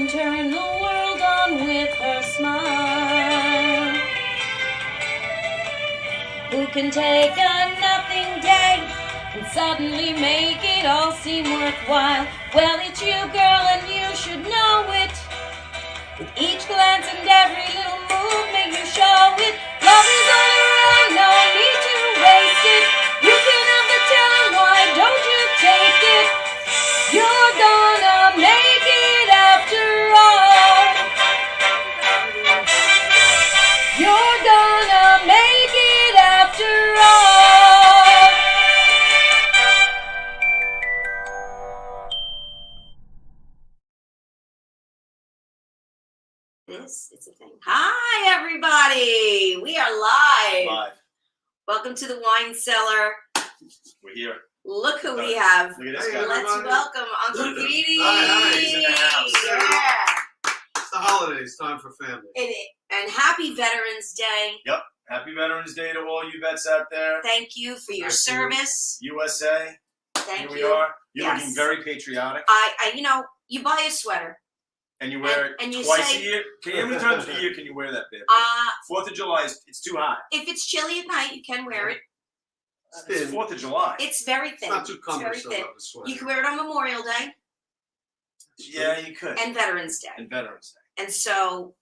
can turn the world on with her smile? Who can take a nothing day and suddenly make it all seem worthwhile? Well, it's you, girl, and you should know it. With each glance and every little movement you show it. Love is all around, no need to waste it. You can have the telling, why don't you take it? You're gonna make it after all. You're gonna make it after all. It's a thing. Hi, everybody. We are live. Welcome to the Wine Cellar. We're here. Look who we have. Look at this guy. Let's welcome Uncle Petey. Hi, he's in the house. Yeah. It's the holidays, time for family. And happy Veterans Day. Yep. Happy Veterans Day to all you vets out there. Thank you for your service. USA. Thank Here you. we are. You're Yes. looking very patriotic. You buy a sweater. And you wear and it you twice say- a year. How many times a year can you wear that bib? 4th of July, it's too hot. If it's chilly at night, you can wear it. It's 4th of July. It's very thin. It's not too It's very cumbersome thin. of a sweater. You can wear it on Memorial Day Yeah, you could. and Veterans Day. And Veterans Day. And so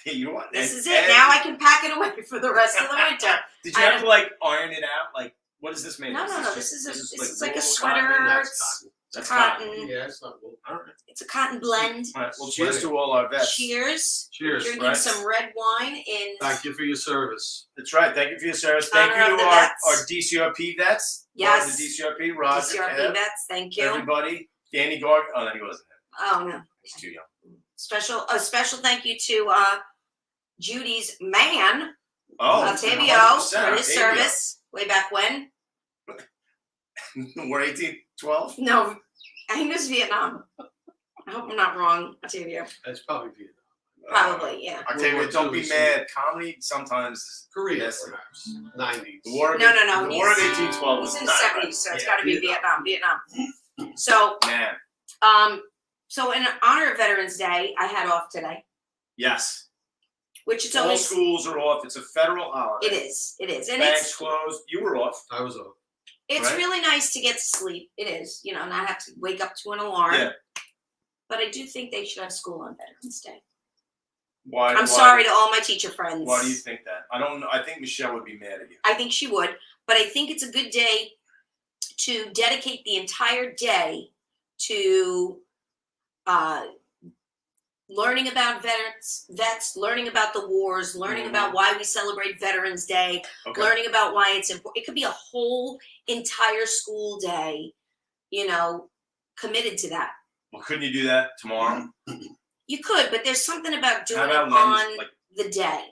You know what? this is it. Now I can pack it away for the rest of the winter. Did you have to like iron it out? Like, what is this made No, of? no. This is like a wool, sweater. cotton? It's That's cotton. Yeah, it's not wool. All right. It's a cotton blend. All right. Well, cheers to all our vets. Cheers. Cheers. Drinking right. some red wine in. Thank you for your service. That's right. Thank you for your service. Thank Honor you of to the our vets. DCRP vets. Yes. The DCRP, Roger, DCRP Kev, vets. Thank you. everybody. Danny Garg. Oh, no, he wasn't. Oh no. He's too young. A special thank you to Judy's man, Oh, Octavio, 100%, for his service way back when. We're 1812. No, I think it was Vietnam. I hope I'm not wrong, Octavio. That's probably Vietnam. Probably, yeah. Octavio, World don't War be II, mad. Comedy sometimes is Korea, messy. perhaps. 90s. The War of No. The War of 1812 was He's in the not 70s, right. so it's Yeah. got to be Vietnam. So, Man, so in honor of Veterans Day, I had off today, yes. which it's All always. schools are off. It's a federal holiday. It is, and Banks it's closed. You were off. I was off. right? really nice to get to sleep. It is, not have to wake up to an alarm. Yeah. But I do think they should have school on Veterans Day. Why? I'm sorry to all my teacher friends. Why do you think that? I don't know. I think Michelle would be mad at you. I think she would, but I think it's a good day to dedicate the entire day to learning about vets, learning about the wars, learning about why we celebrate Veterans Day, Okay. learning about why it's important. It could be a whole entire school day, committed to that. Well, couldn't you do that tomorrow? You could, but there's something about doing How it about on Wednesday? the day.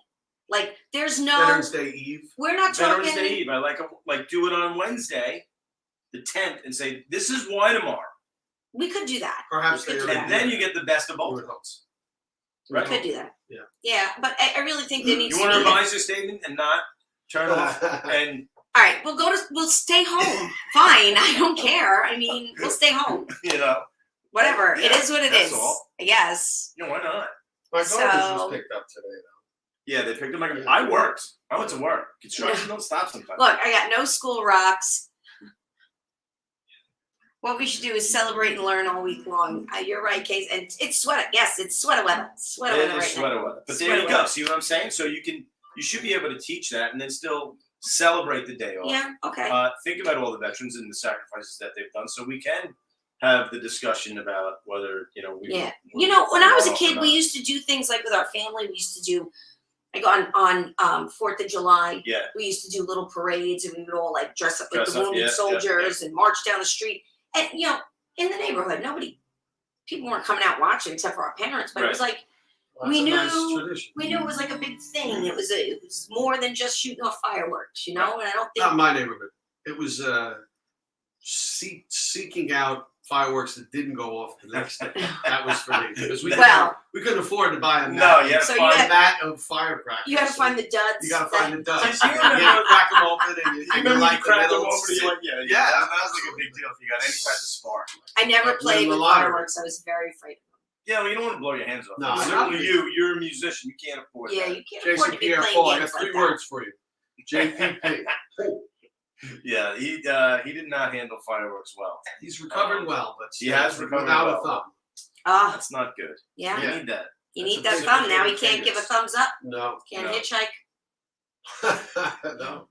Like, there's no. Veterans Day Eve. We're not Veterans talking. Day Eve. I like do it on Wednesday, the 10th, and say this is why tomorrow, We could do that. Perhaps We they could do already and that. then you get the best of both. worlds. Right. We could do that. Yeah. Yeah, but I really think there needs You to want be. to revise your statement and not turn off and All right, we'll stay home. Fine, I don't care. I mean, we'll stay home. Whatever. Yeah, it is what it that's is. all. I guess. why not? My garbage So- was picked up today, Yeah, they picked up my. Yeah. I worked. I went to work. Construction don't stop sometimes. Look, I got no school rocks. What we should do is celebrate and learn all week long. You're right, Case. And it's sweater. Yes, it's sweater weather. Sweater It weather is right sweater now. weather. But Sweater there you go. weather. See what I'm saying? So you should be able to teach that and then still celebrate the day off. Yeah. Okay. Think about all the veterans and the sacrifices that they've done, so we can have the discussion about whether we. Yeah. we're When I was a wrong or kid, not. we used to do things like with our family. We used to do, like on 4th of July. Yeah. We used to do little parades, and we would all like dress up like Dress the up, wounded yeah, soldiers and march down the street. And in the neighborhood, people weren't coming out watching except for our parents. But it was like though. We That's a knew- nice tradition. we knew it was like a big thing. It was more than just shooting off fireworks, And I don't think Not my neighborhood. It was seeking out fireworks that didn't go off the next day. That was for me because we couldn't afford to buy a mat. No, you had So to you find had- mat of firecrackers. you had to find the duds. You got to find the duds. You You remember- crack them open and you remember like you cracked the them middle. over to you, like, Yeah. that was like a big deal if you got any type of spark. I never Like played winning the with lottery. fireworks. I was very afraid of them. Yeah, well, you don't want to blow your hands off. No, certainly you're a musician. You can't afford Yeah, that. you can't afford Jason to be Pierre playing Paul, I games got 3 like that. words for you. JPP. Yeah, he did not handle fireworks well. He's recovered well, but he has recovered without well. a thumb. Ah, That's not good. yeah. You need that. You That's need a that big thumb. Now he fingers. can't give a thumbs up. No. Can't No. hitchhike. No.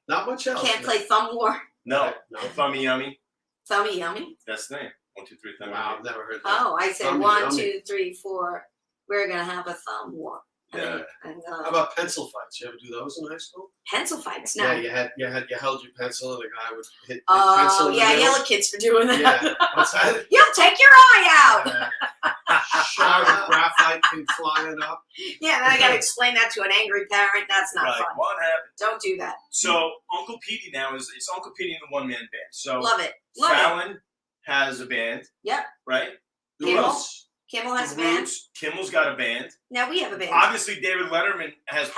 Not much else. Can't play thumb war. No, No. thummy yummy. Thummy yummy. That's the name. 1, 2, 3, thummy. Wow, I've never heard that. Oh, I said Thummy 1, yummy. 2, 3, 4. We're gonna have a thumb war. Yeah. How about pencil fights? You ever do those in high school? Pencil fights. No. Yeah, you held your pencil and the guy would hit pencil Oh, in the yeah, middle. yell at kids for doing that. Yeah. What's that? You'll take your eye out. Shard of graphite came flying up. Yeah, then I gotta explain that to an angry parent. That's not Right. fun. What happened? Don't do that. So Uncle Petey now it's Uncle Petey and the one-man band. So Love it. Love it. Fallon has a band. Yep. Right? Who Kimmel. else? Kimmel has a The band. Roots. Kimmel's got a band. Now we have a band. Obviously, David Letterman had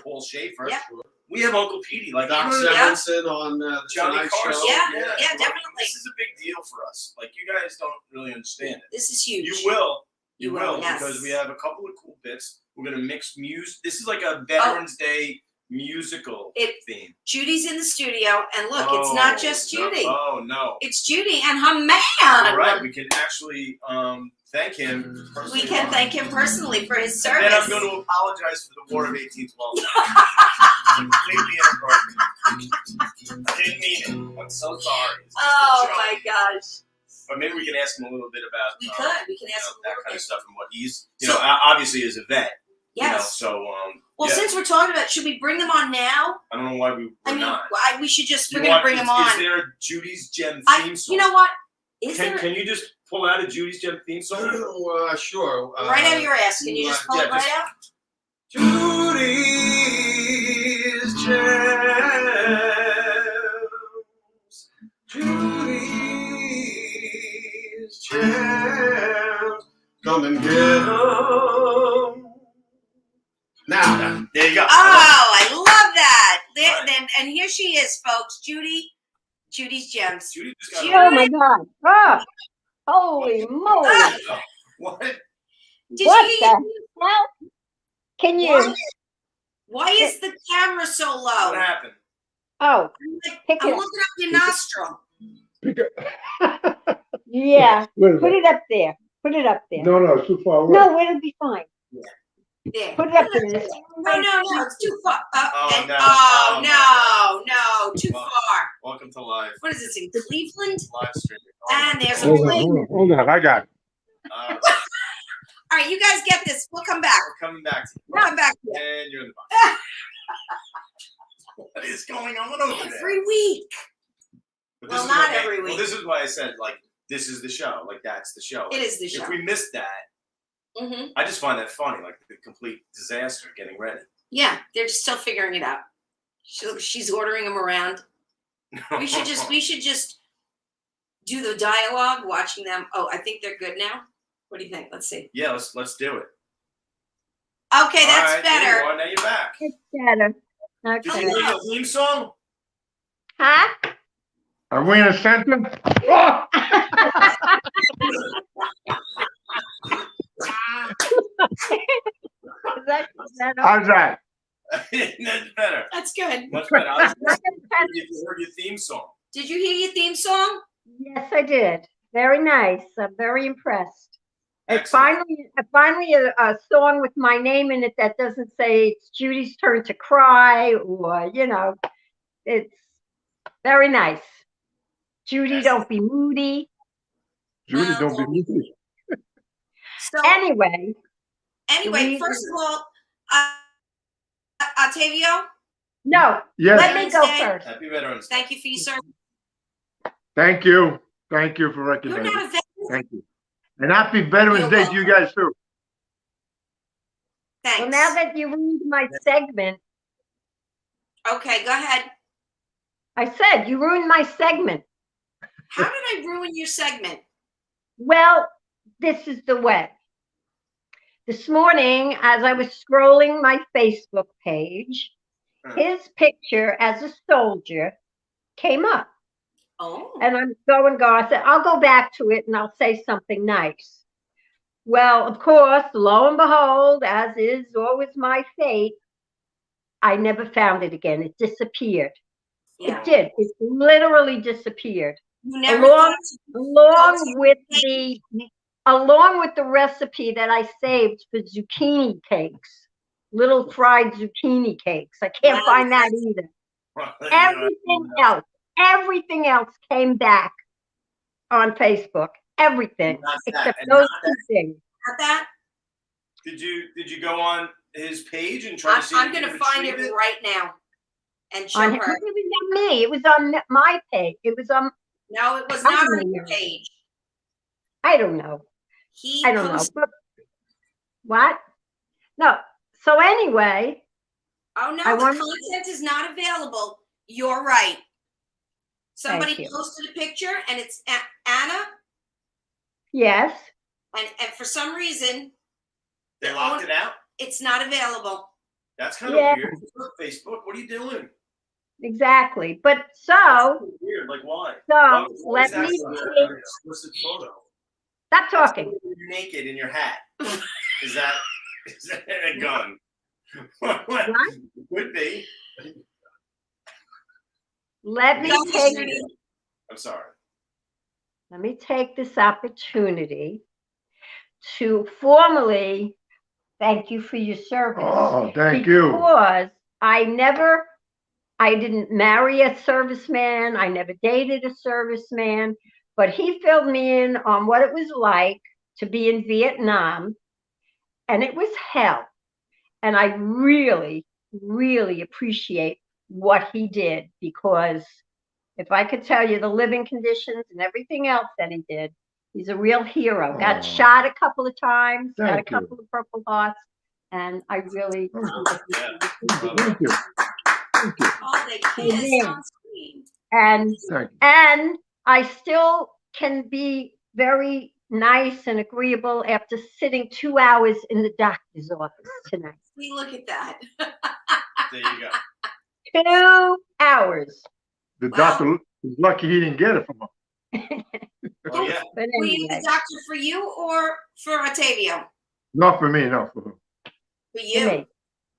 Paul Schaefer. Yep. We have Uncle Petey. Like Doc Yeah. Severinsen on the Johnny Tonight Carson. Show. Yeah, Like, definitely. This is a big deal for us. Like, you guys don't really understand it. This is huge. You will. You will, yes. Because we have a couple of cool bits. We're going to mix music. This is like a Veterans Day musical theme. Judy's in the studio, and look, it's not just Judy. Oh, no. It's Judy and her man. All right, we can actually thank him personally. We can thank him personally for his And service. then I'm going to apologize for the War of 1812. Completely inappropriate. I didn't mean it. I'm so sorry. It's just Oh a joke. my gosh. But maybe we can ask him a little bit about We can ask him a that little kind bit. of stuff and what he's, So- obviously is a vet. Yes. So, Well, yeah. since we're talking about, should we bring them on now? I don't know why we're not. We should just. You We're gonna want- bring them on. Is there a Judy's Gem theme song? You know what? Is there? Can you just pull out a Judy's Gem theme song? Sure. Right out of your ass. Can you just pull it right out? Judy's Gems. Judy's Gems. Come and get them. Now, There you go. Oh, I love that. Right. And here she is, folks. Judy's Gems. Judy just got Judy. Oh my God. Oh, holy moly. What? Did What you? the hell? Can you? Why is the camera so low? What happened? Oh, pick I'm it up. looking up your nostril. Yeah. Wait a Put minute. it up there. Put it up there. No, it's too far away. No, it'll be fine. There. Put it up there. No, it's too far. Oh, no. No, too Well, far. Welcome to live. What is this, in Cleveland? Live streaming. And there's a Hold on, plane. hold on. I got it. Uh, All right, you guys get this. We'll come back. we're coming back to you. We'll come back to you. And you're in the box. What is going on over there? Every week. But Well, is not what- every Well, week. this is why I said, like, this is the show. Like, that's the show. It is the show. If we missed that, Mm-hmm. I just find that funny, like the complete disaster getting ready. Yeah, they're just still figuring it out. She's ordering them around. We should just do the dialogue, watching them. Oh, I think they're good now. What do you think? Let's see. Yeah, let's do it. Okay, that's All right, there you better. are. Now you're back. It's better. Did Okay. you hear the theme song? Huh? Are we in a sentence? Is that How's that? That's better. That's good. Much better. I was okay? you heard your theme song. Did you hear your theme song? Yes, I did. Very nice. I'm very impressed. It's Excellent. finally a song with my name in it that doesn't say it's Judy's turn to cry or, it's very nice. Judy, don't be moody. Judy, don't be moody. So Anyway, anyway, first of all, Octavio, no, Yes, let me go Wednesday. first. Happy Veterans Day. thank you for your service. thank you. Thank you for You're recognizing. not a veteran. Thank you. And happy Veterans You're Day to you guys too. Thanks. Well, now that you ruined my segment, Okay, go ahead. I said you ruined my segment. How did I ruin your segment? Well, this is the way. This morning, as I was scrolling my Facebook page, his picture as a soldier came up. Oh. And I'm going, I said, I'll go back to it and I'll say something nice. Well, of course, lo and behold, as is always my fate, I never found it again. It disappeared. Yeah. It did. It literally disappeared. You never Along, thought along with the recipe that I saved for zucchini cakes, little fried zucchini cakes. I can't Wow, find that either. Everything else came back on Facebook. Everything Not that, except and those not two things. about that? Did you go on his page and try to see? I'm if you going to could find it retrieve right now and show It her. was on me. It was on my page. It was on. No, it was I not don't on your know. page. I don't know. He I don't know. posted. But what? No. So anyway, Oh no, I the want- content is not available. You're right. Somebody Thank you. posted a picture, and it's Anna, yes. and for some reason, They locked it out. it's not available. That's kind of Yeah. weird. Look, Facebook, what are you doing? Exactly. But so, That's weird. Like why? Why let is that me so take, weird? An explicit photo. stop talking. You're naked in your hat. Is that a gun? What? Could be. Let me Don't take. shoot it. I'm sorry. Let me take this opportunity to formally thank you for your service. Oh, thank you. Because I didn't marry a serviceman. I never dated a serviceman, but he filled me in on what it was like to be in Vietnam, and it was hell. And I really, really appreciate what he did, because if I could tell you the living conditions and everything else that he did, he's a real hero. Got shot a couple of times, got a Thank you. couple of Purple Hearts, and I really. Thank you. Oh, they kissed Yeah. on screen. And Thank you. and I still can be very nice and agreeable after sitting 2 hours in the doctor's office tonight. See, look at that. There you go. 2 hours. The Wow. doctor is lucky he didn't get it from him. Oh yeah. But Were you anyway, the doctor for you or for Otavio? Not for me, no, for him. For for you. me.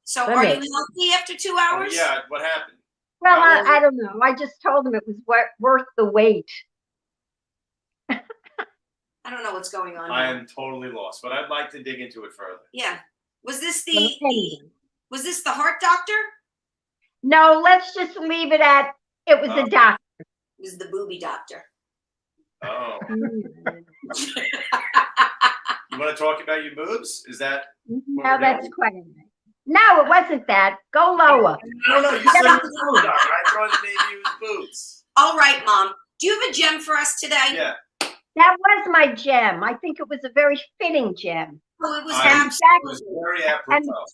So For are me. you healthy after 2 Oh, hours? yeah. What happened? Well, How long- I don't know. I just told him it was worth the wait. I don't know what's going on. I now. am totally lost, but I'd like to dig into it further. Yeah. Was this Well, the anyway. was this the heart doctor? No, let's just leave it at it was a doctor. It was the booby doctor. Oh, Mm. you want to talk about your boobs? Is that? No, that's quite all right. No, it wasn't that. Go lower. I don't know. You said it was boob doctor. I thought maybe it was boobs. All right, Mom. Do you have a gem for us today? Yeah. That was my gem. I think it was a very fitting gem. Oh, it was I- And absolutely. It was very apropos.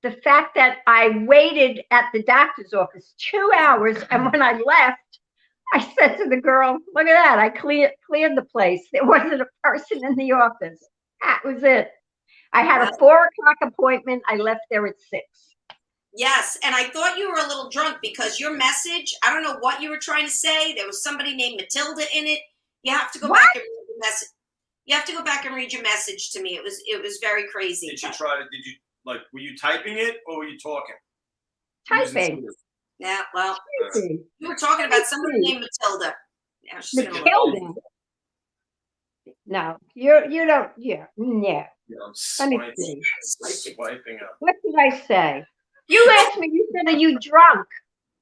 the fact that I waited at the doctor's office 2 hours, and when I left, I said to the girl, "Look at that! I cleared the place. There wasn't a person in the office. That was it. I had a 4 o'clock appointment. I left there at 6. Yes, and I thought you were a little drunk because your message, I don't know what you were trying to say. There was somebody named Matilda in it. You have to go What? back and read the message. You have to go back and read your message to me. It was very crazy. Did you like, were you typing it or were you talking? Typing. Yeah, well, Typing. you were talking about somebody named Matilda. Yeah, she's gonna- Matilda. No, you don't. Yeah, no. Yeah, I'm Let me swiping, see. swiping up. What did I say? You asked me. You said, "Are you drunk?"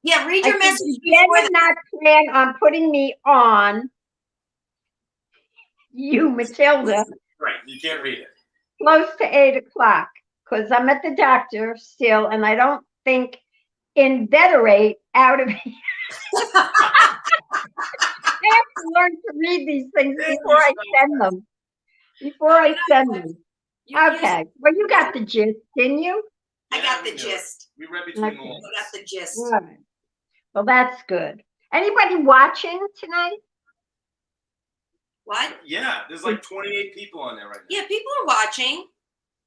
Yeah, read I your said, message "You before did not plan on putting me on." You, Matilda, Right, you can't read it. close to 8 o'clock, because I'm at the doctor still, and I don't think inveterate out of here. I have to learn to read these things before I send them. Okay. Well, you got the gist, didn't you? I got the we know it. gist. We read between Okay. the I lines. got the gist. All right. Well, that's good. Anybody watching tonight? What? Yeah, there's like 28 people on there right now. Yeah, people are watching.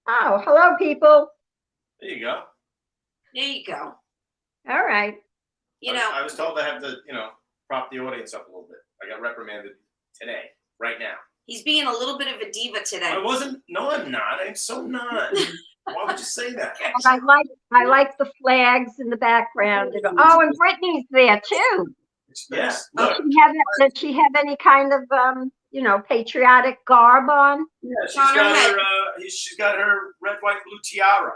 Oh, hello, people. There you go. There you go. All right. You know, I was told I have to, prop the audience up a little bit. I got reprimanded today, right now. He's being a little bit of a diva today. I wasn't. No, I'm not. I'm so not. Why would you say that? But I like the flags in the background. Oh, and Brittany's there too. Yeah. Does Look. she have any kind of patriotic garb on? Yeah, she's got her red, white, blue tiara.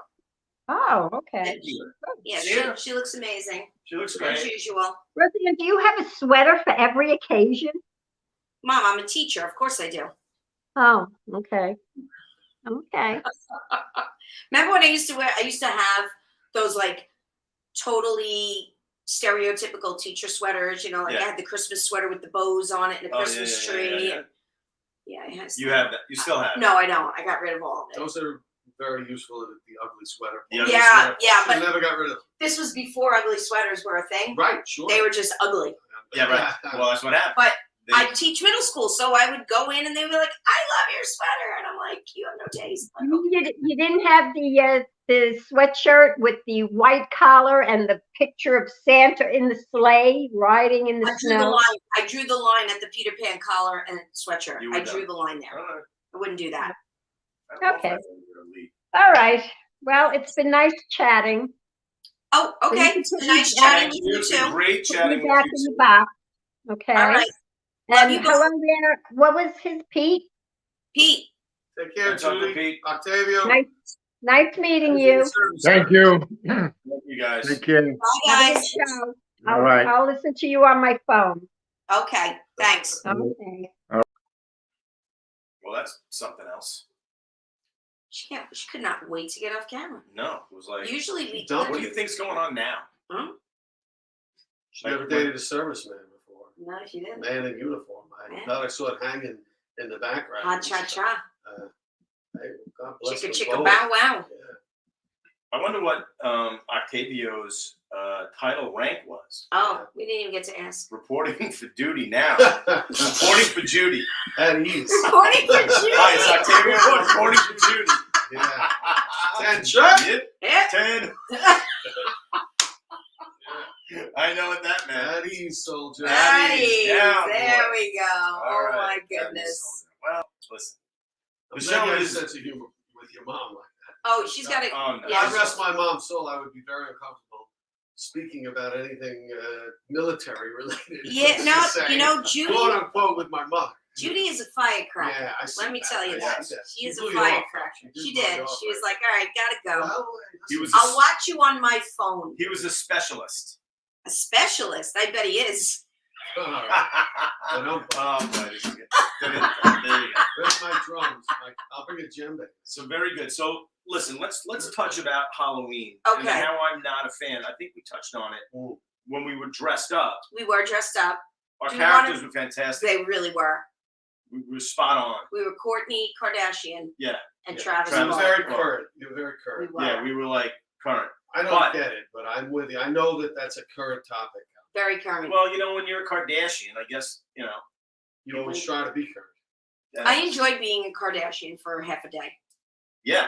Oh, okay. Yeah, she looks amazing. She looks great. As usual. Roseanne, do you have a sweater for every occasion? Mom, I'm a teacher. Of course I do. Oh, okay. Okay. Remember when I used to wear? I used to have those like totally stereotypical teacher sweaters. You know, like I had the Christmas sweater with the bows on it and a Christmas tree. Yeah, I had. You have that. You still have. No, I don't. I got rid of all of it. Those are very useful. The ugly sweater. But never got rid of them. This was before ugly sweaters were a thing. Right. Sure. They were just ugly. Yeah. Right. Well, that's what happened. But I teach middle school, so I would go in and they would be like, "I love your sweater," and I'm like, "You have no taste." You didn't have the sweatshirt with the white collar and the picture of Santa in the sleigh riding in the snow. I drew the line at the Peter Pan collar and sweatshirt. I drew the line there. Right. I wouldn't do that. Okay. All right. Well, it's been nice chatting. Oh, okay. It's been nice chatting with you too. Great chatting back with in you. the box. Okay. All right. And hello there. What was his Pete? Pete. Take care, Julie. Pete. Octavio. Nice meeting you. Thank you. Thank you guys. Take care. Bye, Have a guys. good show. All right. I'll listen to you on my phone. Okay. Thanks. Okay. Well, that's something else. She could not wait to get off camera. No, it was like. Usually we. What do you think's going on now? She never dated a serviceman before. Not if you didn't. Man in uniform. I thought I saw it hanging in the background. Ha cha cha. Hey, God bless Chicka them chicka both. bow wow. Yeah. I wonder what Octavio's title rank was. Oh, we didn't even get to ask. Reporting for duty now. Reporting for Judy. At ease. Reporting for Judy. Hi, it's Octavio reporting for Judy. Yeah. Attention. Yeah. 10. I know what that meant. At ease, soldier. At ease. down, There boy. we go. All Oh right. my goodness. Well, listen. I'm The glad show you had a is. sense of humor with your mom like that. Oh, she's got it. Oh, no. Yeah. God rest my mom's soul. I would be very uncomfortable speaking about anything military related. Yeah, Let's no, just say, you know, Judy. quote unquote with my mother. Judy is a firecracker. Yeah, I see Let me that. tell you I that. see She is a blew you off. firecracker. She blew did. you off, She was right? like, all right, gotta go. Well, He was. I'll watch you on my phone. He was a specialist. A specialist. I bet he is. all right. Oh, boy, this is good. There you go. Where's my drums? I'll bring a djembe. So very good. So listen, let's touch about Halloween and Okay. how I'm not a fan. I think we touched on it when we were dressed up. We were dressed up. Our Do you characters were fantastic. They really were. We were spot on. We were Kourtney Kardashian Yeah. and Yeah. Travis You were Barker. very current. You were very We current. were. Yeah, we were like current. I don't get it, but I'm with you. I know that that's a current topic. Very current. Well, when you're a Kardashian, I guess You always try to be current. I enjoyed being a Kardashian for half a day. Yeah,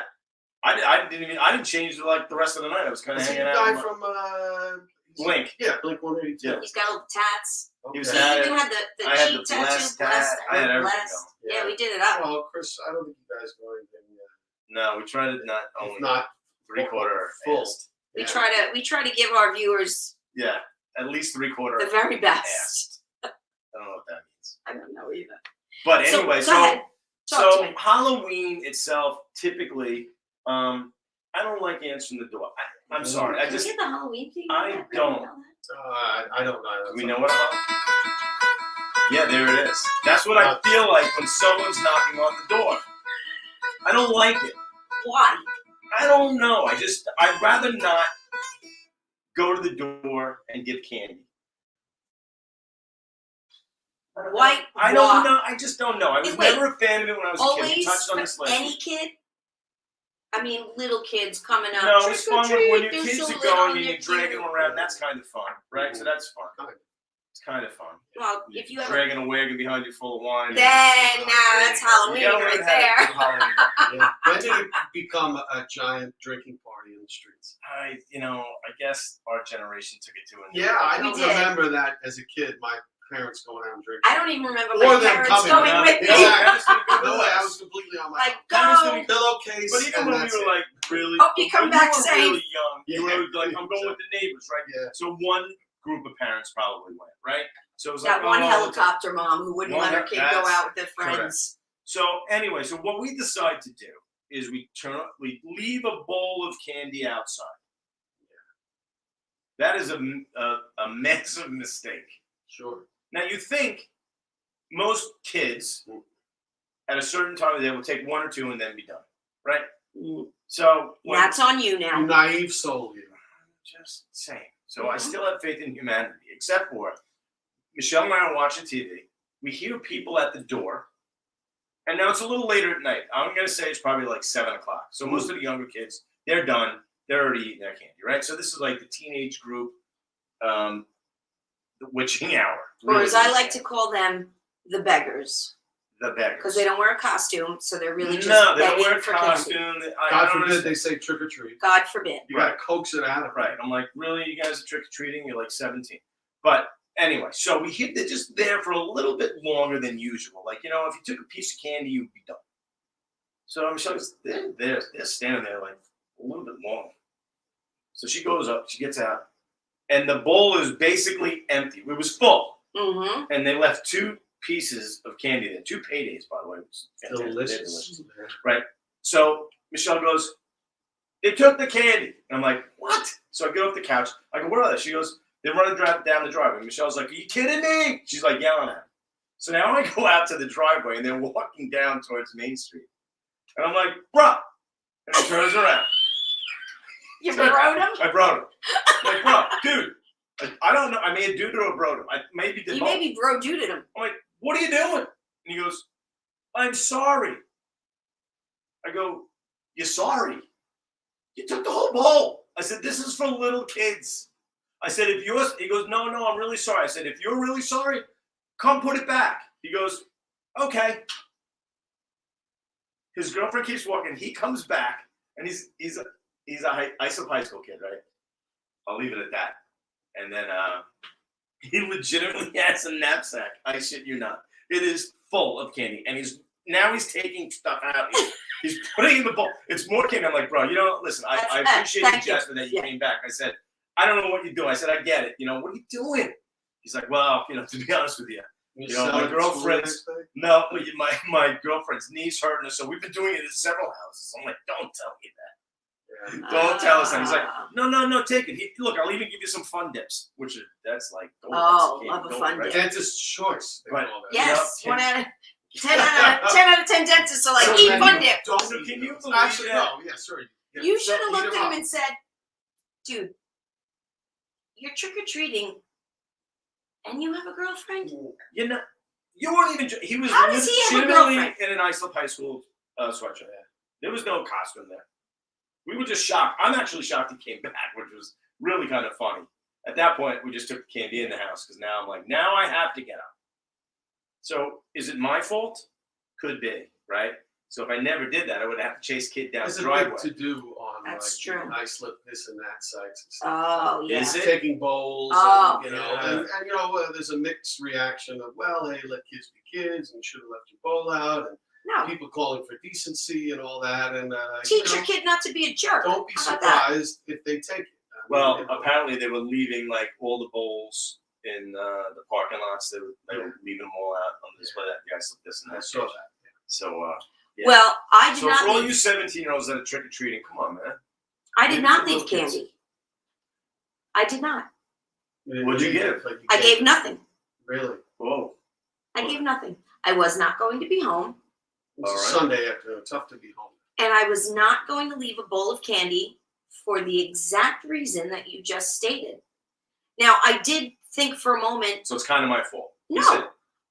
I didn't change like the rest of the night. I was kind of Is he hanging the out. guy from Blink. Yeah, Blink 182. Yeah. He's got little tats. He Okay. was He at even it. had the I had cheek the tattoo. blessed tat. I had everything Blessed. going. Yeah, we did it up. Well, Chris, I don't think you guys go anything. No, we tried to not If only not 3/4 full. fast. We try to give our viewers Yeah, at least 3/4 the very best. fast. I don't know what that means. I don't know either. But anyway, go ahead. Talk to me. Halloween itself, typically, I don't like answering the door. I'm sorry. Can we get the Halloween thing? I don't. I don't know. Do we know what about? Yeah, there it is. That's what I feel like when someone's knocking on the door. I don't like it. Why? I don't know. I'd rather not go to the door and give candy. Why? I don't know. I just don't know. I was Wait. never a fan of it when I was a kid. We Always touched on for this last any week. kid? I mean, little kids coming up. No, trick it's or fun treat, when your they're kids so are little going and and they're you're dragging cute. them around. That's kind of fun, right? So that's fun. It's kind of fun. Well, if you ever... Dragging a wagon behind you full of wine. Then, that's Halloween You gotta right learn how to there. do Halloween. Yeah. When did it become a giant drinking party in the streets? I guess our generation took it to a new Yeah, I level. don't We did. remember that as a kid. My parents going out and drinking. I don't even remember Or my them parents coming going out. with me. No way, I was completely on my Like, own. That was go. the- Pillowcase. But even and when we that's were it. like really, Hope you come when back were safe. really young, you Yeah. were like, I'm going with the neighbors, right? Yeah. So one group of parents probably went, right? So it was That like one oh, helicopter mom who wouldn't One let her hel- kid go that's out with their correct. friends. So anyway, so what we decide to do is we leave a bowl of candy outside. That is a massive mistake. Sure. Now you think most kids at a certain time of the day will take one or two and then be done, right? Mm. So when- That's on you You now. Mm-hmm. naive soul, you. just saying. So I still have faith in humanity, except for Michelle and I are watching TV. We hear people at the door, and now it's a little later at night. I'm going to say it's probably like 7 o'clock. So most of the younger kids, they're done. They're already eating their candy, right? So this is like the teenage group, the witching hour. Or really as I witching like to hour. call them, the beggars. The beggars. Because they don't wear a costume, so they're really just no, they don't begging wear a for candy. costume. I God don't forbid understand. they say trick or treat. God forbid. You gotta coax it out of Right. I'm like, really? You guys are trick or treating? You're like 17. But anyway, so we hit they're just there for a little bit longer than usual. Like, if you took a piece of candy, you'd be done. So Michelle's they're standing there like a little bit long. So she goes up, she gets out, and the bowl is basically empty. It was full. Mm-hmm. And they left 2 pieces of candy there. 2 paydays, by the way. It was fantastic. Delicious. Right. So Michelle goes, they took the candy. And I'm like, what? So I get off the couch. I go, what are they? She goes, they're running down the driveway. Michelle's like, are you kidding me? She's like yelling at me. So now I go out to the driveway and they're walking down towards Main Street. And I'm like, bruh. And he turns around. You broed him? I brought him. I'm like, bro, dude, I don't know. I may have duded or broed him. I maybe did You both. maybe bro duded him. I'm like, what are you doing? And he goes, I'm sorry. I go, you're sorry? You took the whole bowl. I said, this is for little kids. I said, he goes, no, I'm really sorry. I said, if you're really sorry, come put it back. He goes, okay. His girlfriend keeps walking. He comes back, and he's a ISO high school kid, right? I'll leave it at that. And then he legitimately has a knapsack. I shit you not. It is full of candy, and he's taking stuff out. He's putting in the bowl. It's more candy. I'm like, bro, listen. I appreciate the gesture that you came back. I said, I don't know what you're doing. I said, I get it. What are you doing? He's like, well, to be honest with you, my girlfriend's my girlfriend's knee's hurting us, so we've been doing it at several houses. I'm like, don't tell me that. Yeah. Don't tell us that. He's like, no, take it. Look, I'll even give you some fun dips, that's like, love a fun dip. Dentist's choice. Right. Yes, 1 out of 10 out of 10 dentists are like, eat fun dip. So can you believe Actually, that? no, yeah, sorry. Yeah. You should have Eat looked him at up. him and said, dude, you're trick-or-treating and you have a girlfriend? You weren't even. He was How does he have a legitimately girlfriend? in an Islip High School sweatshirt. There was no costume there. We were just shocked. I'm actually shocked he came back, which was really kind of funny. At that point, we just took the candy in the house because now I'm like, now I have to get up. So is it my fault? Could be, right? So if I never did that, I would have to chase kid down There's the a driveway. big to do on That's like true. Islip this and that sites and stuff. Oh, yeah. Is it? Taking bowls, Oh. and, Yeah. and there's a mixed reaction of, well, hey, let kids be kids, and you should have left your bowl out, and No. people calling for decency and all that, and Teach your kid not to be a jerk. don't be How about that? surprised if they take it. Well, apparently they were leaving like all the bowls in the parking lots. They were leaving them all out on display. That guy slipped this and I that. saw that. So yeah. Well, I did So not for all leave. you 17-year-olds that are trick or treating, come on, man. I did leave not it to leave little kids. candy. I did not. What'd you give? Like, I gave nothing. Really? Whoa. I gave nothing. I was not going to be home, It's All a right. Sunday afternoon. Tough to be home. and I was not going to leave a bowl of candy for the exact reason that you just stated. Now, I did think for a moment, So it's kind of my fault. You No. said,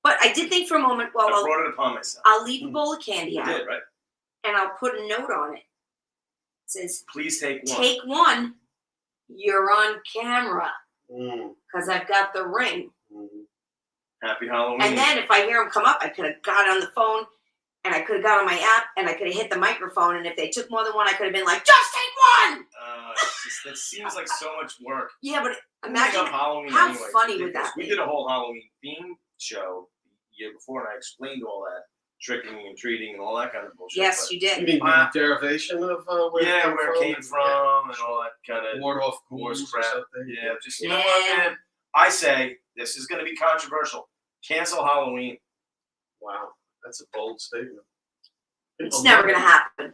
but I did think for a moment, I well, brought it upon myself. I'll leave a bowl of candy You out, did, right? and I'll put a note on it. It says, Please take one. take one, you're on camera, Mm, because I've got the ring. mm. Happy Halloween. And then if I hear them come up, I could have got on the phone, and I could have got on my app, and I could have hit the microphone, and if they took more than one, I could have been like, just take one! that seems like so much work. Yeah, but Imagine up Halloween how anyway. funny We would did that We be? did a whole Halloween theme show the year before, and I explained all that tricking and treating and all that kind of bullshit. Yes, but, you You did. mean the derivation of where yeah, it where it came from and all that kind of ward off horse ghouls or crap. something. Yeah, just you know what, man? I say this is going to be controversial. Cancel Halloween. Wow, that's a bold statement. It's never going to happen.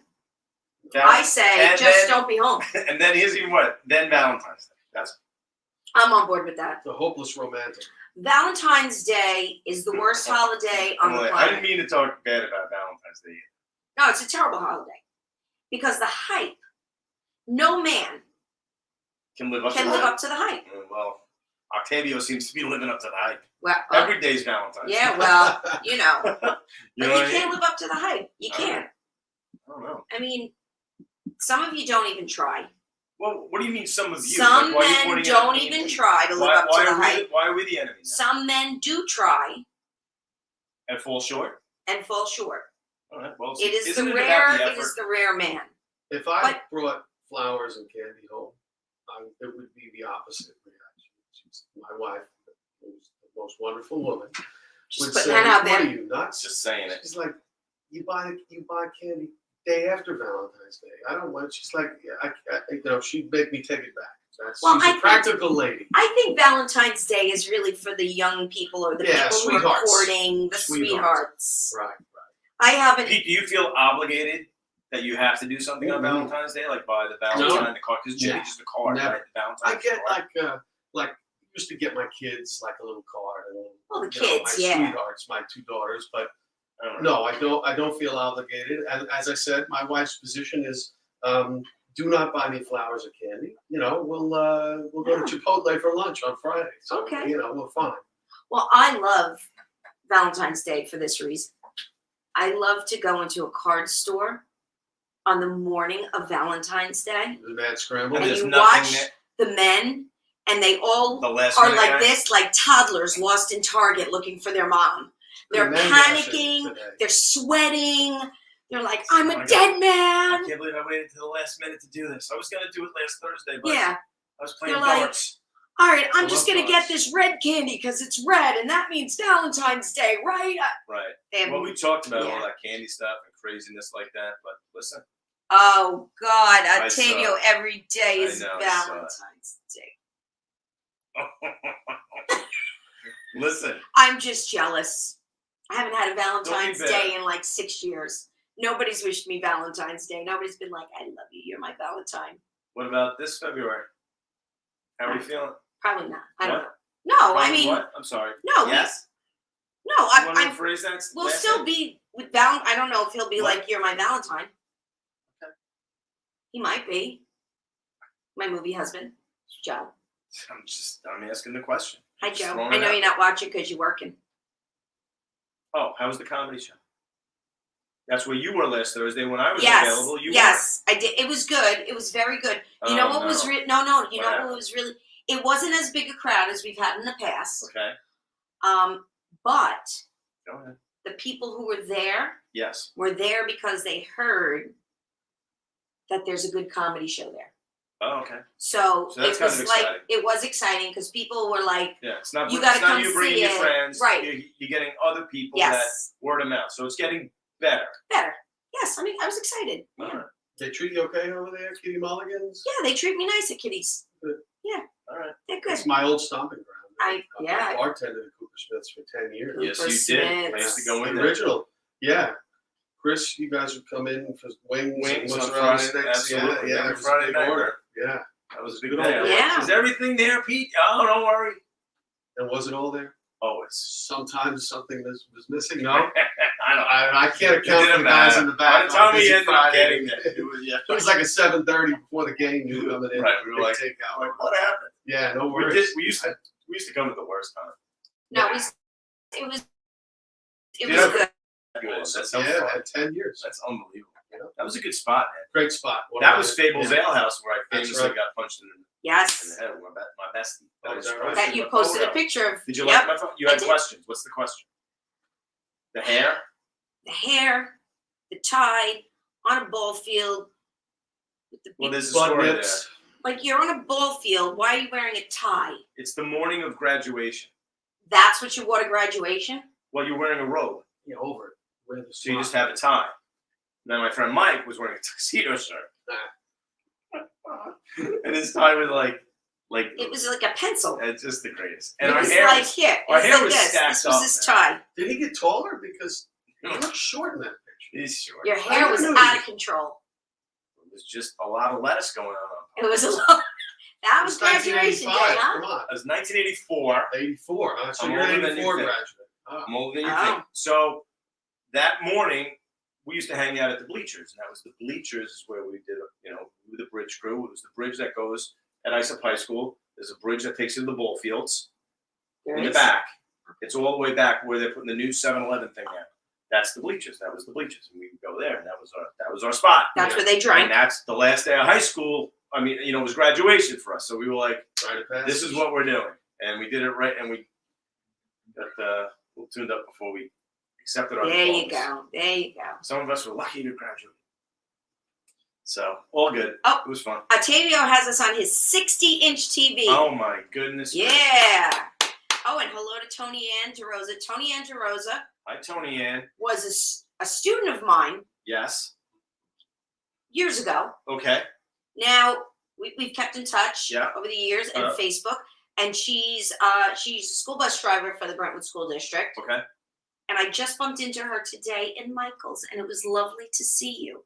I say just don't be home. And then here's even what. Then Valentine's Day. That's. I'm on board with that. The hopeless romantic. Valentine's Day is the worst holiday on the I planet. didn't mean to talk bad about Valentine's Day. No, it's a terrible holiday because the hype. No man Can live up can to live that. up to the hype. Well, Octavio seems to be living up to the hype. Well, Every day's Valentine's. yeah, well, you know, You but know you what I mean? can't live up to the hype. You can't. I don't know. I mean, some of you don't even try. Well, what do you mean some of you? Some Like, why are you men pointing don't at me? even try to live Why, up why to the are hype. we, why are we the enemy now? Some men do try And fall short? and fall short. All right. Well, It is isn't the it about rare. the It effort? is the rare man. If I But- brought flowers and candy home, it would be the opposite reaction. My wife, who's the most wonderful woman, Just would putting say, that out "What are there. you nuts?" Just saying it. She's like, "You buy candy day after Valentine's Day. I don't want." She's like, "Yeah, she'd make me take it back." Well, She's I a practical lady. I think Valentine's Day is really for the young people or the Yeah, people who are sweethearts. courting, the Sweethearts. sweethearts. Right. I haven't. Pete, do you feel obligated that you have to do something on Mhm. Valentine's Day, like buy the Valentine the card? Because it's Yeah. just a card, Never. right? The I Valentine's get card. like used to get my kids like a little card and Well, the you know, kids, my yeah. sweethearts, my two daughters, but I don't know. no, I don't feel obligated. And as I said, my wife's position is do not buy me flowers or candy. You know, we'll go to Chipotle for lunch on Friday. So Okay. you know, we're fine. Well, I love Valentine's Day for this reason. I love to go into a card store on the morning of Valentine's Day, The mad scramble. And and there's you nothing watch that- the men, and they all The last are minute like guy? this, like toddlers lost in Target looking for their mom. They're Men dashing panicking. today. They're sweating. They're like, I'm Oh a my dead I man. can't believe I waited to the last minute to do this. I was going to do it last Thursday, but Yeah. I was playing They're like- darts. All right, I'm I just love going to get cards. this red candy because it's red, and that means Valentine's Day, right? Right. They have- Well, we talked about all Yeah. that candy stuff and craziness like that, but listen, Oh, God. I Octavio, saw it. every day I is know, I saw it. Valentine's Day. listen. I'm just jealous. I haven't had a Valentine's bitter. Day in like 6 years. Nobody's wished me Valentine's Day. Nobody's been like, I love you. You're my Valentine. What about this February? How are we feeling? Probably not. I don't What? know. No, I Probably mean, what? I'm sorry. no. Yes. No, You want to I'm. rephrase that? We'll last still thing? be with Val. I don't know if he'll be What? like, you're my Valentine. Okay. He might be. My movie husband, Joe. I'm asking the question. Hi, Just Joe. throwing I it know out. you're not watching because you're working. Oh, how was the comedy show? That's where you were last Thursday when I was Yes, available. You yes, I did. It was good. It was very good. You know what was no. no. You What know what happened? was really. It wasn't as big a crowd as we've had in the past. Okay. But Go ahead. the people who were there Yes. because they heard that there's a good comedy show there. Oh, okay. So So that's it was kind of like exciting. it was exciting because people were like, Yeah, it's not You it's gotta not come you bringing see your it. friends. Right. You're getting other people yes, that word of mouth. So it's getting better. better. Yes, I mean I was excited. All Yeah. right. They treat you okay over there, Kitty Mulligan's? Yeah, they treat me nice at Kitty's. All right. They're good. It's my old stomping ground. yeah. I bartended at Cooper Smith's for 10 years. Yes, Cooper you did. I Smith's. used to go in The there. original. Yeah. Chris, you guys would come in for wings Wings and on mozzarella Friday, sticks. Yeah, absolutely. yeah. Every It was Friday a big night. order. Yeah. That was a big Good day. old Yeah. Is everything there, Pete? Oh, don't worry. And was it all there? Oh, it's. Sometimes something was missing. No, I don't. I can't It account for didn't the guys matter. in the By back. the time on we busy ended up Friday. getting there, it was yeah. It was like a 7:30 before the game. You were coming in. Right, we were big like, takeout. Like, what happened? Yeah, no We worries. used to come at the worst time. No, it was Yeah. good. Good. That's Yeah, at 10 years. That's unbelievable. Yeah. That was a good spot, man. Great spot. One That of was the- Fable's yeah. Ale House where I That's famously right. got punched in the Yes. head with my bestie. Oh, was is that right? That you my posted a photo. picture of. Did you Yep. like my phone? You I had did. questions. What's the question? The hair? The hair, the tie, on a ball field. With the Well, big there's a Butt story nips. Like you're on a ball field. Why are you wearing a tie? It's the morning of graduation. That's what you wore to graduation? Well, you're wearing a robe, Yeah, over it. Wear the so you just smile. have a tie. Now my friend Mike was wearing a tuxedo shirt, and his tie was like It was like a pencil. it's just the greatest. And It our was hair like was, here. It our was hair like was this. stacked This was up, his man. tie. Did he get taller? Because he looked short in that picture. he's short. Your hair was I knew out you. of control. It was just a lot of lettuce going on. It was a lot. That was It's graduation day, 1985. huh? Come on. It was 1984. 84. So I'm you're an older than you 84 think. graduate. Oh. I'm older than you Oh. think. So that morning, we used to hang out at the bleachers, and that was the bleachers is where we did, we were the bridge crew. It was the bridge that goes at Islip High School. There's a bridge that takes you to the ball fields in the back. It's all the way back where they're putting the new 7-Eleven thing out. That's the bleachers. That was the bleachers, and we would go there, and that was our spot. That's where they And drank. that's the last day of high school. I mean, it was graduation for us, so we were like, Rite of passage. this is what we're doing, and we did it right, and we got a little tuned up before we accepted our There you diplomas. go. There you go. Some of us were lucky to graduate, so all good. Oh. It was fun. Octavio has us on his 60-inch TV. Oh my goodness. Yeah. Oh, and hello to Tony Ann DeRosa. Tony Ann DeRosa Hi, Tony Ann. was a student of mine Yes. years ago. Okay. Now we've kept in touch Yeah. over the years and Facebook. And she's a school bus driver for the Brentwood School District. Okay. And I just bumped into her today in Michael's, and it was lovely to see you.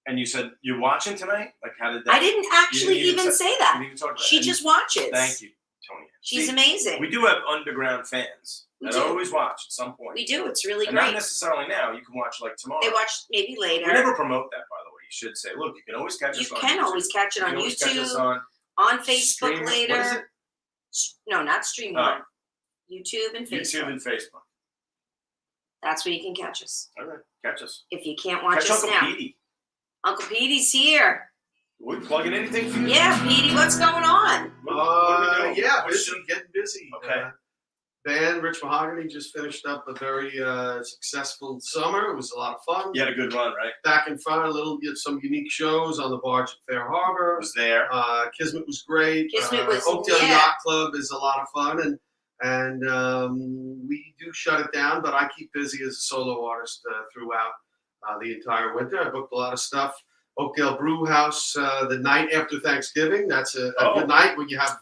And you said you're watching tonight? Like, how did that? I didn't actually You didn't even say that. You didn't even talk about She it. just watches. Thank you, Tony. She's See, amazing. we do have underground fans We that do. always watch at some point. We do. It's really And not great. necessarily now. You can watch like tomorrow. They watch maybe later. We never promote that, by the way. You should say, look, you can always catch You us on can YouTube. always catch it You on can always catch us YouTube, on Facebook Stream- later. What is it? No, not StreamYard. YouTube and Facebook. YouTube and Facebook. That's where you can catch us. All right, catch us. If you can't watch Catch us Uncle now. Petey. Uncle Petey's here. We plugging anything for you? Yeah, Petey, what's going on? What are we doing? Yeah, What's busy, getting busy. Okay. Band Rich Mahogany just finished up a very successful summer. It was a lot of fun. You had a good run, right? Back in front, some unique shows on the barge at Fair I Harbor. was there. Kismet was great. Kismet was- Oakdale yeah. Yacht Club is a lot of fun, and we do shut it down. But I keep busy as a solo artist throughout the entire winter. I booked a lot of stuff. Oakdale Brew House the night after Thanksgiving. That's a Oh. good night when you have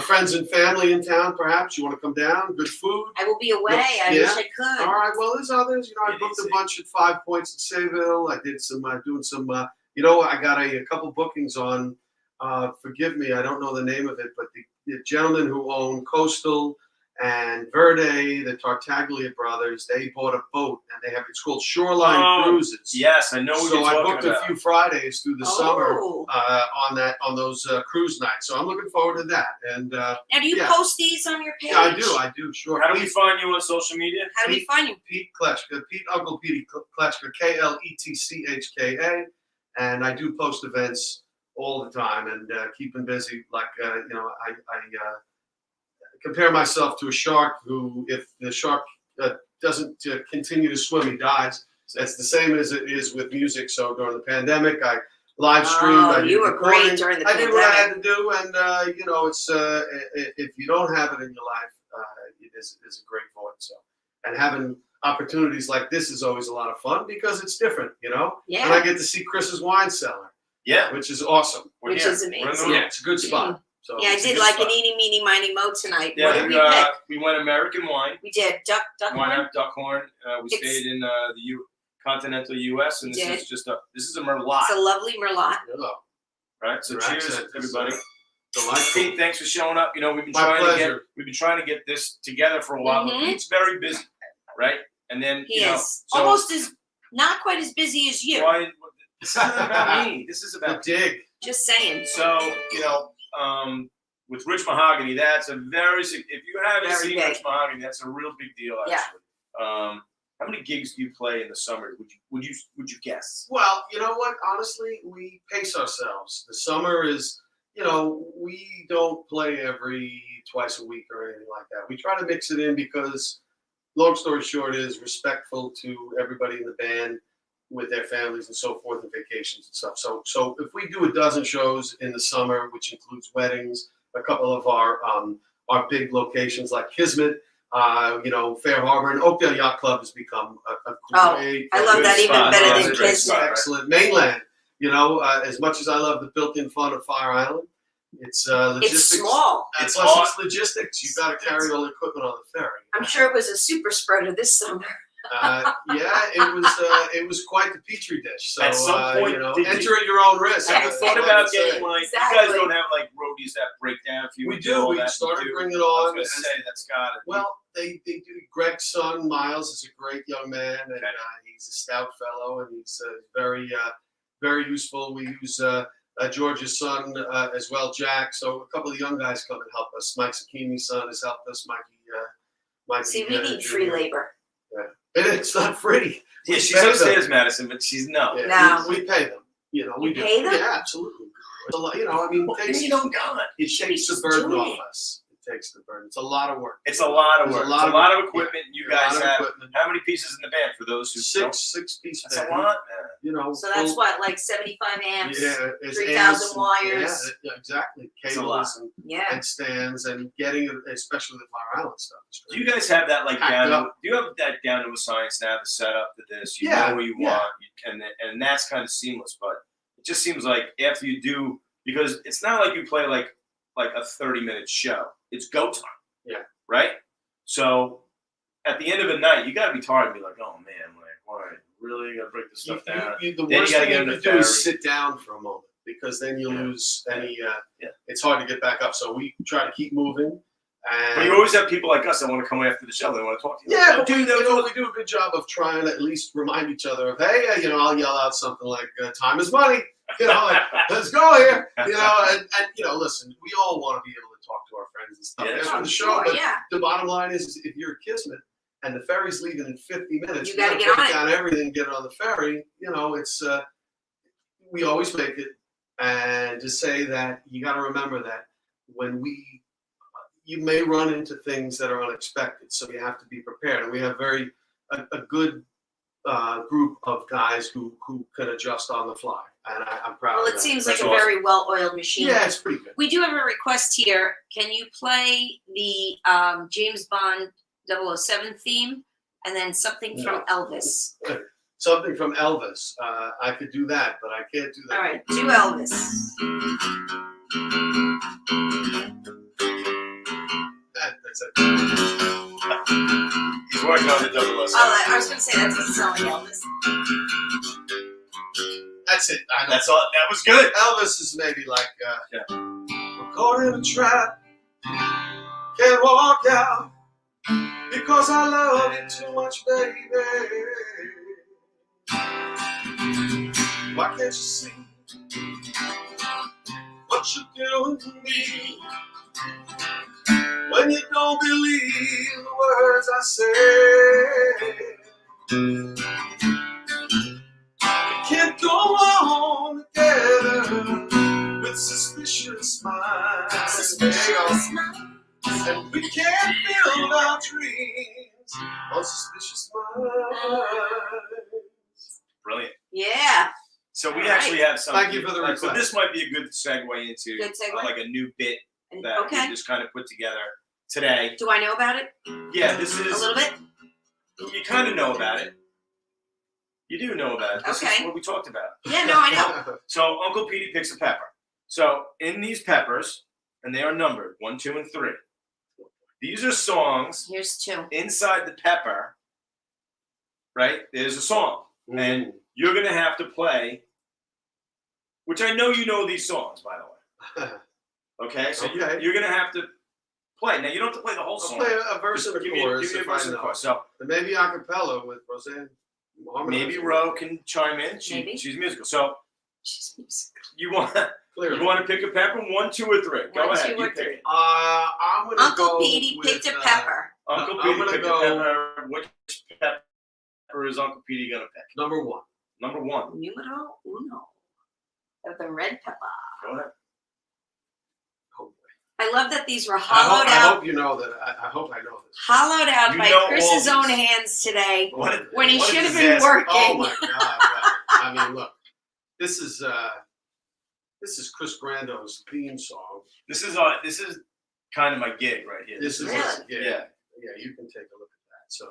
friends and family in town. Perhaps you want to come down. Good food. I will be away. I Yeah. wish I could. All right. Well, there's others. I It booked is. a bunch at 5 Points in Sayville. I did some doing some. I got a couple bookings on. Forgive me, I don't know the name of it, but the gentlemen who own Coastal and Verde, the Tartaglia brothers, they bought a boat and it's called Shoreline Oh, Cruises. Yes, I know what So you're I talking booked about. a few Fridays through the summer Oh. on those cruise nights. So I'm looking forward to that. And Now, do you Yeah. post these on your page? yeah, I do. Sure. How do we find you on social media? How do we find you? Pete Kletchka, Uncle Petey Kletchka, Kletchka, and I do post events all the time and keeping busy. Like I compare myself to a shark who, if the shark doesn't continue to swim, he dies. That's the same as it is with music. So during the pandemic, I live streamed. Oh, I did you were great recording. during the I did what I pandemic. had to do, and it's if you don't have it in your life, it is a great void. So, and having opportunities like this is always a lot of fun because it's different, And I Yeah. get to see Chris's wine cellar, Yeah. which is awesome. we're Which here. is We're in the amazing. room. Yeah, it's a good spot. So Yeah, I it's a did good like spot. an eeny, meeny, miny, mo tonight. Yeah, What did we pick? we went American wine. We did duck Wine horn. up Duckhorn. We It's- stayed in the continental U.S. and We this did. is just a Merlot, It's a lovely Merlot. Yeah, right? So your cheers, accent is, everybody. delightful. Pete, thanks for showing up. We've been My pleasure. trying to get this together for a while. But Mhm. Pete's very busy, right? And then He you know, is so almost not quite as busy as you. why, this isn't about me. This is The about dig. Just saying. So, with Rich Mahogany, that's a if you haven't Very seen big. Rich Mahogany, that's a real big deal, Yeah. actually. How many gigs do you play in the summer? Would you guess? Well, you know what? Honestly, we pace ourselves. The summer is, we don't play every twice a week or anything like that. We try to mix it in because, long story short, is respectful to everybody in the band. with their families and so forth and vacations and stuff. So if we do a dozen shows in the summer, which includes weddings, a couple of our big locations like Kismet, Fair Harbor and Oakdale Yacht Club has become a great. I love that even spot. better Yeah, than it's a great Kismet. spot. Excellent. Mainland, as much as I love the built-in fun of Fire Island, it's logistics. It's small. And It's plus, hot. it's logistics. You got to carry all the equipment on the ferry. I'm sure it was a super spreader this summer. It was quite the petri dish. So At some point, did enter you- at your own risk. Have you That's thought what about I'm saying. getting like? You Exactly. guys don't have like roadies that break down for you. We and do. all We that started you do? bringing it I on. was gonna say that's got it. Well, they do. Greg's son Miles is a great young man, and Okay. he's a stout fellow, and he's very useful. We use George's son as well, Jack. So a couple of young guys come and help us. Mike Sakimi's son has helped us. Mikey. See, we need free Jr. labor. And it's not free. Yeah, We she's pay them. upstairs, Madison, but she's no. Yeah, No. we pay them. We You do. pay them? Yeah, absolutely. It's a lot, Well, you don't got it. it should be takes the just burden doing off it. us. It takes the burden. It's a lot of work. It's a lot of There's work. a lot It's a lot of- of equipment. You A lot guys of have equipment. how many pieces in the band for those who don't? Six-piece That's a band. lot, man. So that's what, like 75 amps? Yeah, it's 3,000 amps and- wires. Yeah, exactly. It's a lot. Cables Yeah. and stands and getting it, especially the Fire Island stuff. Do you guys have that like Packed down? up. Do you have that down to a science now? The setup to this, you Yeah, know what you yeah. want, and that's kind of seamless. But it just seems like after you do, because it's not like you play like a 30-minute show. It's go time. Yeah. Right. So at the end of the night, you got to be tired and be like, oh man, like, all right, really got to break this stuff down. The Then you worst gotta thing get you on the can do is ferry. sit down for a moment because then you Yeah. lose any. Yeah. It's hard to get back up. So we try to keep moving. But you And always have people like us that want to come after the show. They want to talk to you. yeah, Like, but dude, we do a good job of trying to at least remind each other of, hey, I'll yell out something like, time is money. Like, let's go here. And listen, we all want to be able to talk to our friends and stuff Yeah. after Oh, the show. sure, But yeah. the bottom line is if you're a Kismet and the ferry's leaving in 50 minutes, You gotta gotta get break on it. down everything, get it on the ferry. It's we always make it. And to say that you got to remember that when you may run into things that are unexpected, so you have to be prepared. And we have a good group of guys who can adjust on the fly, and I'm proud. Well, of it that. seems That's like a very well-oiled machine. Yeah, it's pretty good. We do have a request here. Can you play the James Bond 007 theme and then something from Elvis? Something from Elvis. I could do that, but I can't do that. All right, do Elvis. That's it. He's working on the double S. Oh, I was going to say that doesn't sound like Elvis. That's it. I know. That's all. That was good. Elvis is maybe like, we're caught in a trap, can't walk out, because I love you too much, baby. Why can't you see what you're doing to me? When you don't believe the words I say, we can't go on together with suspicious minds. And we can't build our dreams on suspicious minds. Brilliant. Yeah. So we All actually have something. Thank you for the So request. this might be a good segue into Good segue. like a new bit that Okay. we just kind of put together today. Do I know about it? Yeah, this A is. little bit? You kind of know about it. You do know about it. This is Okay. what we talked about. Yeah, no, I know. So Uncle Petey picks a pepper. So in these peppers, and they are numbered 1, 2, and 3. These are songs Here's 2. inside the pepper. Right? There's a song, and you're gonna have to play. Which I know you know these songs, by the way. Okay, so Okay. you're gonna have to play. Now you don't have to play the whole I'll song. play a verse Just and a give me chorus a if verse I and a know. chorus. So And maybe a cappella with Roseanne. maybe Ro can chime in. Maybe. She's musical. So She's musical. you want Clearly. you want to pick a pepper? 1, 2, or 3. Go 1, ahead. 2, You or pick 3. it. I'm gonna Uncle go Petey with, picked a pepper. Uncle I'm Petey gonna picked go- a pepper. Which pepper is Uncle Petey gonna pick? Number 1. Number 1. Numero uno. Of the red pepper. Go ahead. I love that these were I hollowed out. hope you know that. I hope I know this. Hollowed out You by know all Chris's these. own hands today. What a- When he what a should have been disaster. working. Oh my God! I mean, look, this is Chris Grando's theme song. This is kind of my gig right here. This is Really? Yeah. Yeah, you can take a look at that. So,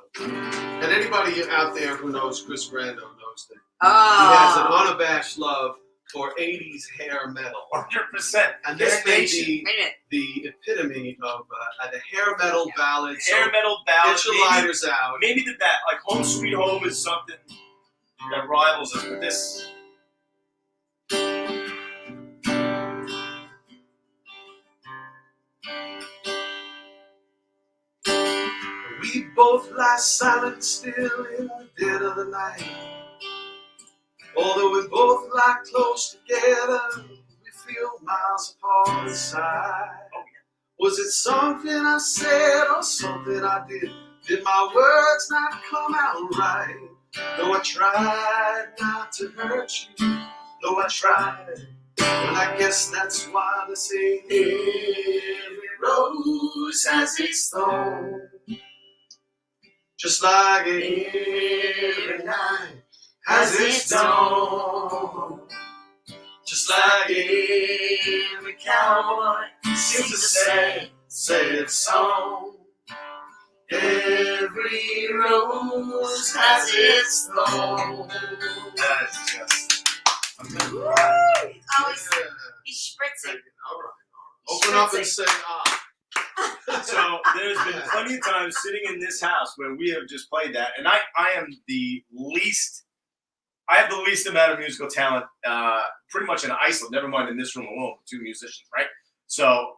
and anybody out there who knows Chris Grando knows that he has an unabashed love for 80s hair metal. 100%. And this may be Wait a minute. the epitome of the hair metal ballad. Hair metal ballad. Get your lighters out. Maybe like Home Sweet Home is something that rivals us, but this. We both lie silent still in the dead of the night. Although we both lie close together, we feel miles apart inside. Was it something I said or something I did? Did my words not come out right? Though I tried not to hurt you, though I tried. Well, I guess that's why they say every rose has its thorn. Just like every night has its dawn. Just like every cowboy sings a sad song. Every rose has its thorn. That's just. Oh, he's spritzing. All right. Open up and say ah. So there's been plenty of times sitting in this house where we have just played that, and I have the least amount of musical talent pretty much in Iceland, never mind in this room alone with two musicians, right? So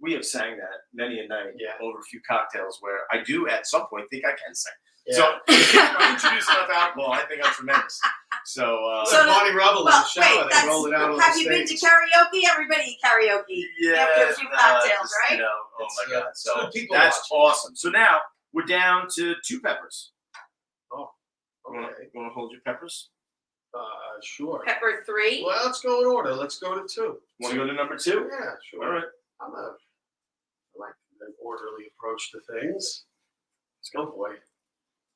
we have sang that many a night over a few cocktails where I do at some point think I can sing. Yeah. So if I introduce enough alcohol, I think I'm tremendous. So Bonnie Rubble in the shower, they roll it out on the have you been to stage. karaoke? Everybody karaoke after a few cocktails, just, right? You know, oh my God. It's So good people that's watching. awesome. So now we're down to 2 peppers. Okay. You want to hold your peppers? Sure. Pepper 3. Well, let's go in order. Let's go to 2. Want to go to number 2? Yeah, sure. All right. I like an orderly approach to things. Let's go, boy.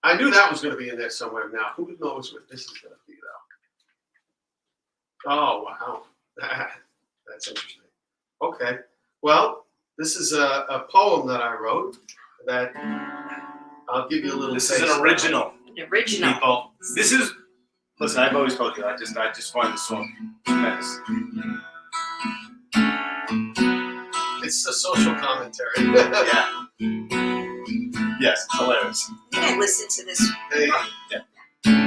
I knew that was going to be in there somewhere. Now, who knows what this is going to be, though? Oh, wow. That's interesting. Okay. Well, this is a poem that I wrote that I'll give you a little This is taste an of. original. An original. People. This is. Listen, I've always told you. I just find this song tremendous. It's a social commentary. Yeah. Yes, it's hilarious. I listen to this. Hey,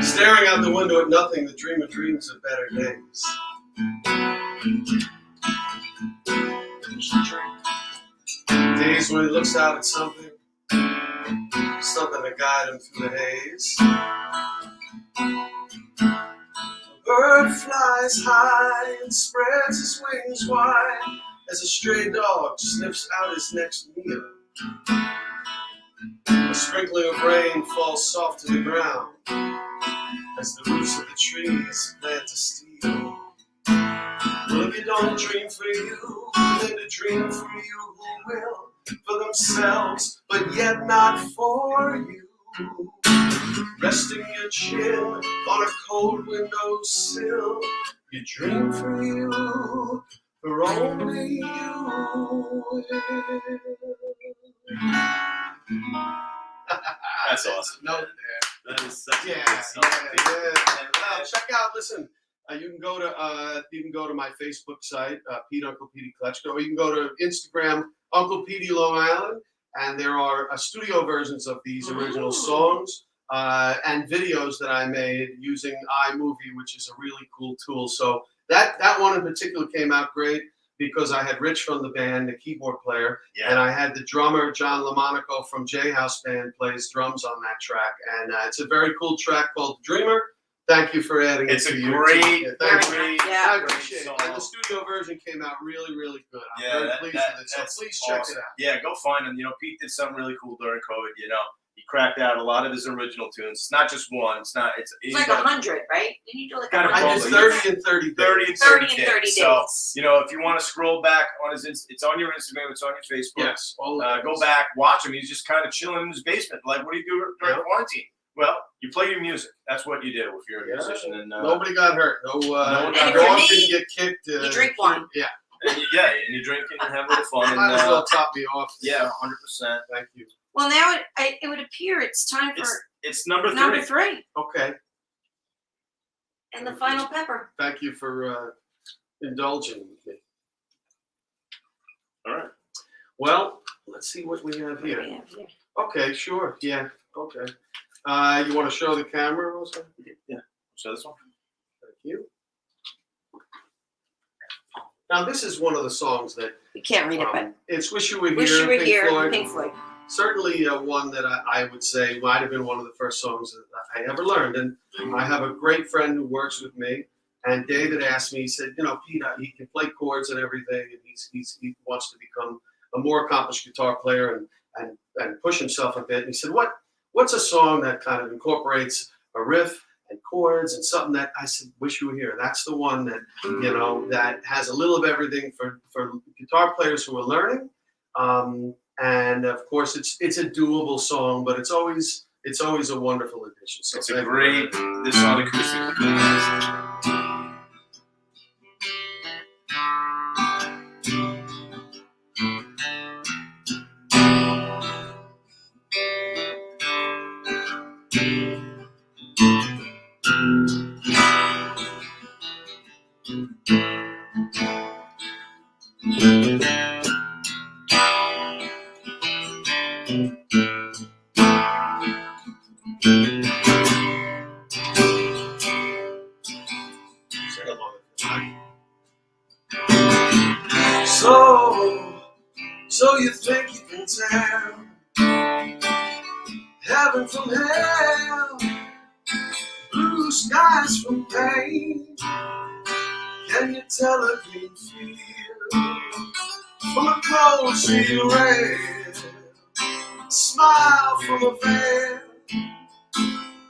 staring out the window at nothing, the dreamer dreams of better days. Days when he looks out at something to guide him through the haze. A bird flies high and spreads his wings wide as a stray dog sniffs out his next meal. A sprinkling of rain falls soft to the ground as the roots of the trees plant to steal. Well, if you don't dream for you, then to dream for you who will, for themselves, but yet not for you. Resting your chin on a cold windowsill, you dream for you, for only you. That's awesome. No, That is such yeah, a good song. Well, check out. Listen, you can go to my Facebook site, Pete Uncle Petey Kletchko, or you can go to Instagram, Uncle Petey Long Island, and there are studio versions of these original songs and videos that I made using iMovie, which is a really cool tool. So that one in particular came out great because I had Rich from the band, the keyboard player, and I had the drummer, John LaMonaco from J House Band, plays drums on that track. And it's a very cool track called Dreamer. Thank you for adding it It's to a you. great, Thank you. great, Yeah. I great appreciate it. song. And the studio version came out really, really good. I'm Yeah, very pleased with it. So that's please check awesome. it out. Yeah, go find him. You know, Pete did something really cool during COVID. You know, he cracked out a lot of his original tunes. It's not just one. It's not. It's like 100, right? Didn't you do like Got it 100? I did 30 and 30 days. 30 and 30 30 and 30 days. days. So, you know, if you want to scroll back on his, it's on your Instagram, it's on your Facebook. Yes. All of Go those. back, watch him. He's just kind of chilling in his basement. Like, what do you do during Yeah. quarantine? Well, you play your music. That's what you do if you're a Yeah. musician. And Nobody got hurt. No, one got hurt. dog And if didn't you're get kicked. You drink wine. Yeah. and you drink and have a little fun. Might And as well top me off. yeah, 100%. Thank you. Well, now it would appear it's time for It's number 3. number 3 Okay. and the final pepper. Thank you for indulging me. All right. Well, let's see what we have What do here. we have here? Okay, sure. Yeah. Okay. You want to show the camera, Rosa? Yeah. So this one. Thank you. Now, this is one of the songs that We can't read it, but it's "Wish You Were Here." Wish You Were Pink Here, Floyd. Pink Floyd. Certainly one that I would say might have been one of the first songs that I ever learned. And I have a great friend who works with me. And David asked me, he said, Pete, he can play chords and everything. And he wants to become a more accomplished guitar player and push himself a bit. And he said, what's a song that kind of incorporates a riff and chords and something that I said, "Wish You Were Here." That's the one that, that has a little of everything for guitar players who are learning. And of course, it's a doable song, but it's always a wonderful addition. So It's a great. This on acoustic. Sing along. So you think you can tell heaven from hell, blue skies from pain? Can you tell a green field from a cold sea rain? Smile from a veil.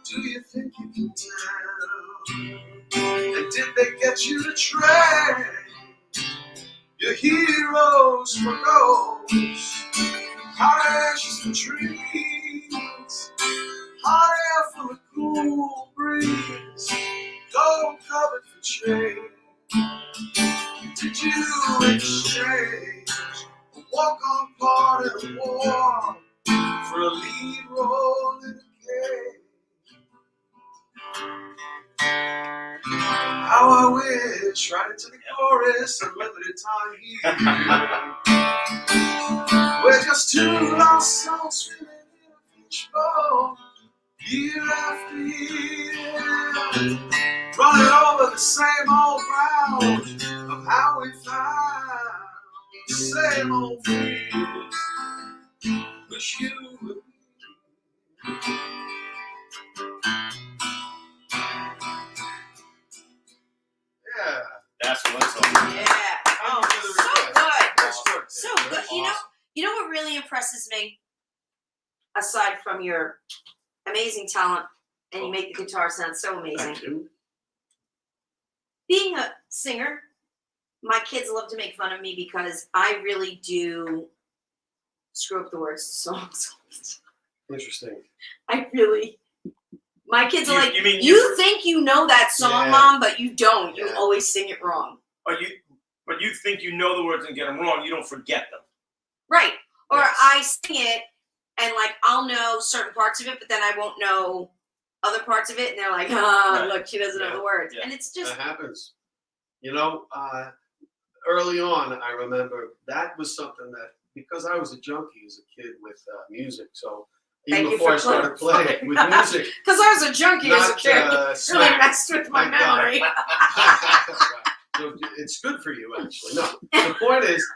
Do you think you can tell? And did they get you to trade your heroes for ghosts, hot ashes for trees, hot air for a cool breeze, gold covered for change? Did you exchange a walk-on part in a war for a lead role in a game? How I wish right into the chorus of limited time here. We're just two lost souls swimming in a fishbowl, year after year, running over the same old ground of how we found the same old fears. Wish you would. Yeah. That's what's on. Yeah. Oh, so good. So good. You know what really impresses me, aside from your amazing talent, and you make the guitar sound so amazing. Thank you. Being a singer, my kids love to make fun of me because I really do screw up the words to songs. Interesting. I really. My kids are like, You mean you think you know that song, Yeah. Mom, but you don't. You Yeah. always sing it wrong. But you think you know the words and get them wrong. You don't forget them. Right. Or Yes. I sing it and like I'll know certain parts of it, but then I won't know other parts of it. And they're like, Right. look, she doesn't know Yeah. the words. Yeah. And it's just, That happens. Early on, I remember that was something that, because I was a junkie as a kid with music, so even Thank you before for I started clarifying. playing with music, because I was a junkie as a not kid. Really smack. messed with my Thank God. memory. So it's good for you, actually. No, the point is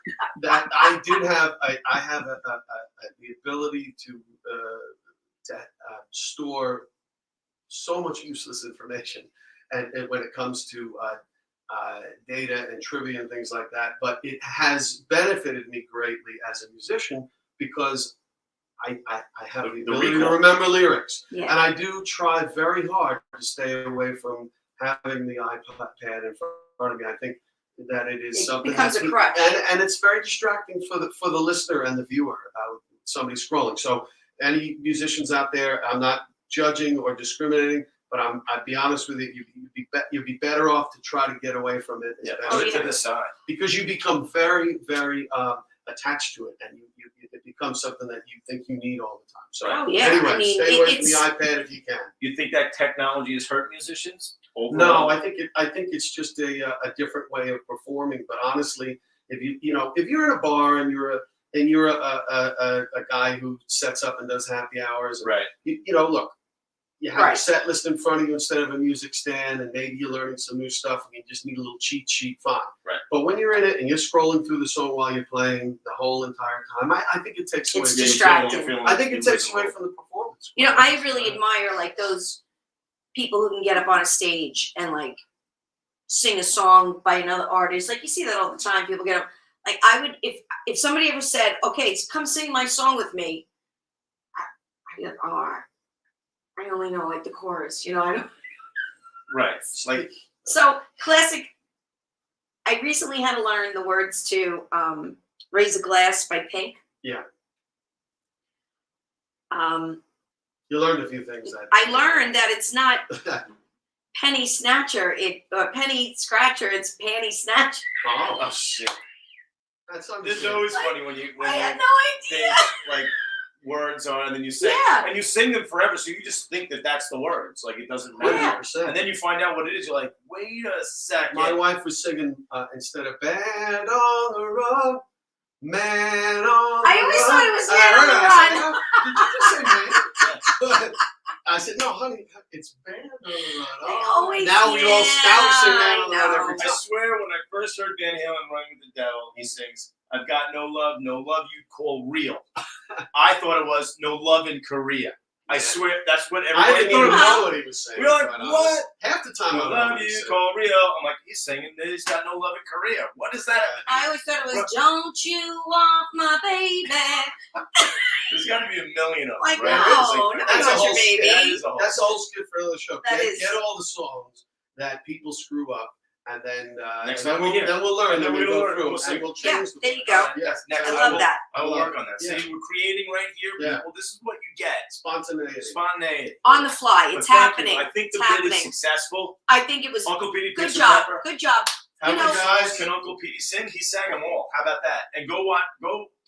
that I did have I have the ability to store so much useless information, and when it comes to data and trivia and things like that. But it has benefited me greatly as a musician because I have the ability to recall. remember lyrics. Yeah. And I do try very hard to stay away from having the iPad in front of me. I think that it is It something becomes that a crutch. and it's very distracting for the listener and the viewer. Somebody scrolling. So any musicians out there, I'm not judging or discriminating, but I'd be honest with you, you'd be better off to try to get away from it. Yeah, as put best it to you the can. side. Because you become very, very attached to it, and it becomes something that you think you need all the time. So Oh yeah, anyway, I mean, stay away from the it's iPad if you can. You think that technology has hurt musicians? No, I think it's just a different way of performing. But honestly, if you're in a bar and you're a guy who sets up and does happy hours, and, right. Look, you have a Right. set list in front of you instead of a music stand, and maybe you're learning some new stuff and you just need a little cheat sheet, fine. Right. But when you're in it and you're scrolling through the song while you're playing the whole entire time, I think it takes away. It's from- distracting. I think it takes away from the performance. You know, I really admire like those people who can get up on a stage and like sing a song by another artist. Like you see that all the time. People get up. Like I would, if somebody ever said, "Okay, come sing my song with me," I'd be like, "Oh, I only know like the chorus." I don't. Right. It's like So classic. I recently had to learn the words to "Raise a Glass" by Pink. Yeah. You learned a few things. I learned that it's not penny snatcher, penny scratcher. It's panty snatcher. oh shit. That's It's always funny when I you had no idea. think like words on, and then you sing, Yeah. and you sing them forever, so you just think that that's the words. Like it doesn't matter. Yeah. 100%. And then you find out what it is. You're like, wait a second. My wife was singing instead of "Band on the Run," "Man on the I always Run." thought it was I "Man on heard the it. I said, Run." "Oh, did you just say "man"? I said, "No, honey, it's "Band on the Run." Oh, always- now we all sing "Man on the I Run" know. every I time. swear, when I first heard Van Halen "Running with the Devil," he sings, "I've got no love you'd call real." I thought it was "No love in Korea." I swear, that's what I everybody didn't even thought. know what he was saying. We were like, quite honest. what? Half the time, No I don't know love what he you said. call real. I'm like, he's singing, he's got no love in Korea. What is that? I always thought it was "Don't you want my baby?" There's got to be a million of them, Like, right? no, It's nobody that's a wants your whole baby. That is a whole That's a whole skit for another show. That Get, is- get all the songs that people screw up, and then Next and time then we hear. then we'll learn. And then Then we'll we'll go learn. through We'll and sing. we'll Yeah, change. there you go. Yes, Next I time love we'll- that. I will work on that. Yeah. See, we're creating right here, Yeah. people. This is what you get. Spontaneity. Spontaneity. On the fly, But it's thank happening. you. I think the It's bid is happening. successful. I think it was Uncle Petey good picks a job. pepper. Good job. How You many know- guys can Uncle Petey sing? He sang them all. How about that? And go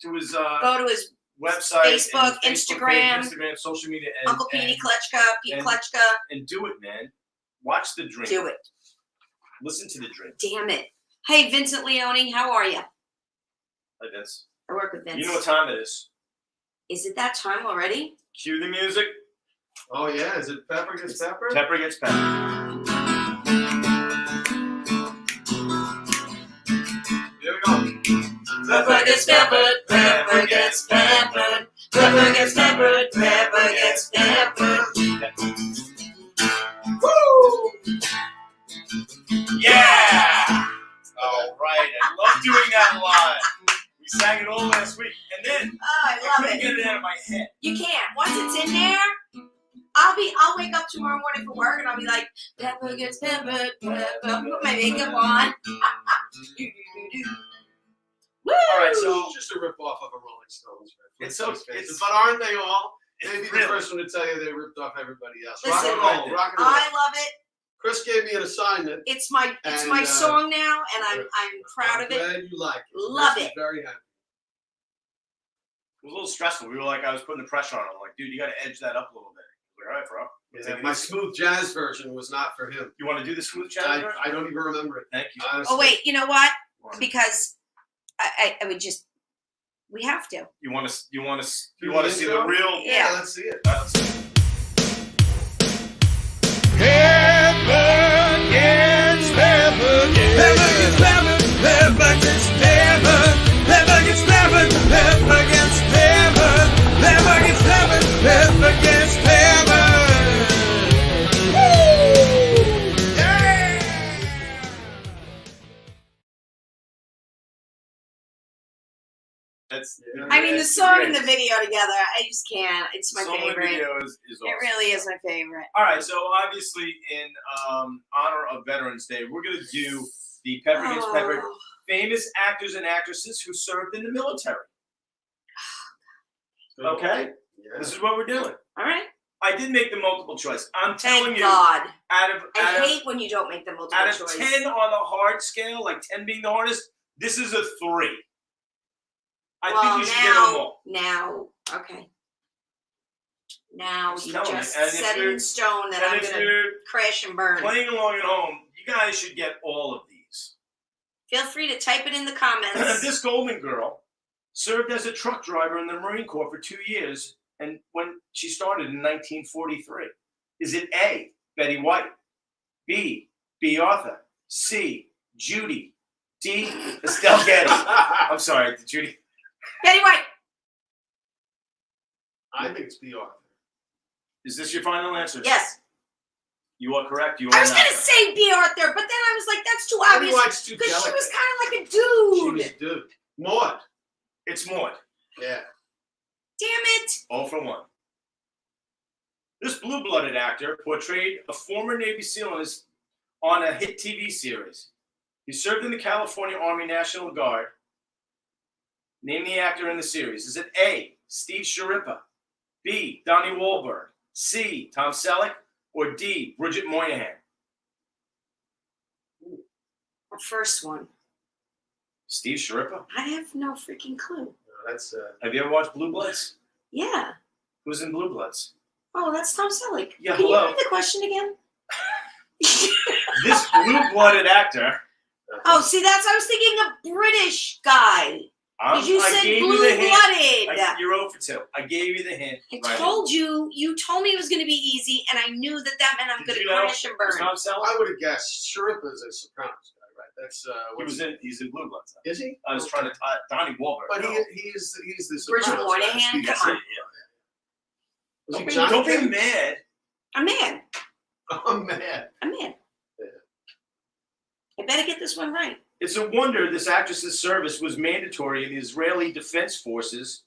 to his Go to his website, Facebook, and Instagram. Instagram, social media, and Uncle Petey Kletchka, Pete and- Kletchka. and do it, man. Watch the dream. Do it. Listen to the dream. Damn it. Hey, Vincent Leone, how are you? Like this. I work with Vince. You know what time it is. Is it that time already? Cue the music. Oh yeah, is it Pepper Gets Pepper? Pepper gets pepper. Here we go. Pepper gets peppered. Pepper gets peppered. Pepper gets peppered. Pepper gets peppered. Woo! Yeah! All right. I love doing that live. We sang it all last week, and then Oh, I I love couldn't it. get it out of my head. You can't. Once it's in there, I'll wake up tomorrow morning for work and I'll be like, pepper gets peppered, pepper. I'll put my makeup on. Woo! All right, so It's just a rip off of a Rolling Stones. record. It's so- Let's face it. it's- But aren't they all? Maybe it's the really- first one to tell you they ripped off everybody else. Listen, rock and roll, rock and roll. I love it. Chris gave me an assignment. It's my And, song now, and I'm proud I'm of it. glad you like it. Love Chris is it. Very happy. it was a little stressful. We were like, I was putting the pressure on him. I'm like, dude, you got to edge that up a little bit. I was like, all right, bro. Yeah, Take it my easy. smooth jazz version was not for him. You want to do the smooth chat? I don't even remember it. Thank you. Honestly. Oh wait, you know what? Because I would just we have to. You want to see the intro? real? Yeah. Let's see it. Let's see. That's. I mean, the song and the video together, I just can't. It's my Song and favorite. video is It awesome. really is my favorite. All right, so obviously in honor of Veterans Day, we're gonna do the Pepper Gets Peppered Oh, famous actors and actresses who served in the military. Okay, Yeah. this is what we're doing. all right. I did make the multiple choice. I'm telling Thank you, God. out of I hate when you don't make the multiple out of choice. 10 on the hard scale, like 10 being the hardest, this is a 3. I think you should get them all. Now, okay. Now Just you telling just you. And if set it you're- in stone that And I'm if gonna you're crash and burn. playing along at home, you guys should get all of these. Feel free to type it in the comments. This Golden Girl served as a truck driver in the Marine Corps for 2 years, and when she started in 1943. Is it A, Betty White, B, Arthur, C, Judy, D, Estelle Getty? I'm sorry, Judy. Betty White. I think it's B. Arthur. Is this your final answer? Yes. You are correct. You are I was not. gonna say B. Arthur, but then I was like, that's too Betty obvious White's too because she delicate. was kind of like a She dude. was a dude. Maud. It's Maud. Yeah. Damn it. 0 for 1. This blue-blooded actor portrayed a former Navy SEAL on a hit TV series. He served in the California Army National Guard. Name the actor in the series. Is it A, Steve Sharippa, B, Donnie Wahlberg, C, Tom Selleck, or D, Bridget Moynihan? The first one. Steve Sharippa? I have no freaking clue. No, that's Have you ever watched Blue Bloods? Yeah. Who's in Blue Bloods? Oh, that's Tom Selleck. Yeah, Can hello. you read the question again? This blue-blooded actor. Oh, see, I was thinking a British guy. Because you I said gave you the hint. blue-blooded. You're 0 for 2. I gave you the hint. I told you, you told me it was going to be easy, and I knew that meant I'm Did going to you know crash and burn. Tom Selleck? I would have guessed Sharippa's a Sopranos guy, right? That's He's in Blue Bloods. Is he? I was trying to Donnie Wahlberg. But no. he's the Bridget Sopranos guy. Moynihan? Steve- Come on. Was he Don't Johnny be Cage? mad. I'm mad. Oh man. I'm mad. Yeah. I better get this one right. It's a wonder this actress's service was mandatory in the Israeli Defense Forces,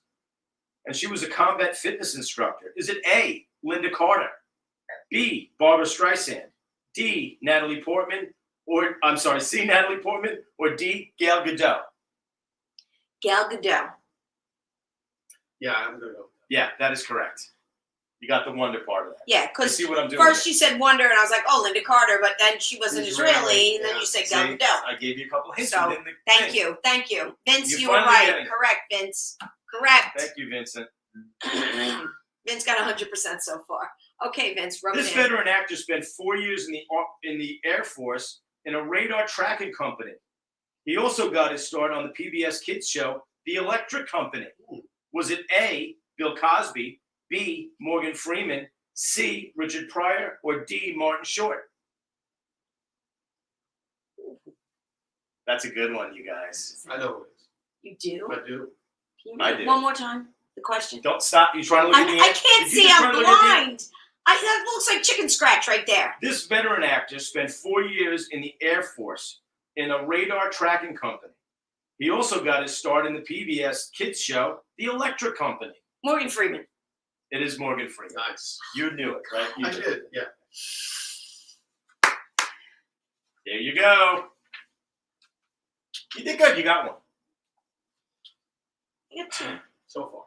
and she was a combat fitness instructor. Is it A, Linda Carter, B, Barbara Streisand, D, Natalie Portman, or I'm sorry, C, Natalie Portman, or D, Gail Gadot? Gal Gadot. Yeah, I'm gonna go. Yeah, that is correct. You got the wonder part of that. Yeah, You because see what I'm doing? first you said Wonder, and I was like, oh, Linda Carter, but then she wasn't Israeli, and then yeah. you said See, Gal Gadot. I gave you a couple hints. So, You didn't Thank think. you. Thank you. Vince, You're you were finally right. getting it. Correct, Vince. Correct. Thank you, Vincent. Vince got 100% so far. Okay, Vince, rub This it in. veteran actor spent 4 years in the Air Force in a radar tracking company. He also got his start on the PBS kids show, The Electric Company. Was it A, Bill Cosby, B, Morgan Freeman, C, Richard Pryor, or D, Martin Short? That's a good one, you guys. I know who it is. You do? I do. Can you I read it do. one more time? The question. Don't stop. You trying to look at the I end? can't If you see. just I'm try to look at the end- blind. That looks like chicken scratch right there. This veteran actor spent 4 years in the Air Force in a radar tracking company. He also got his start in the PBS kids show, The Electric Company. Morgan Freeman. It is Morgan Freeman. Nice. You knew it, right? You I did. did. Yeah. There you go. You did good. You got one. I got two. So far.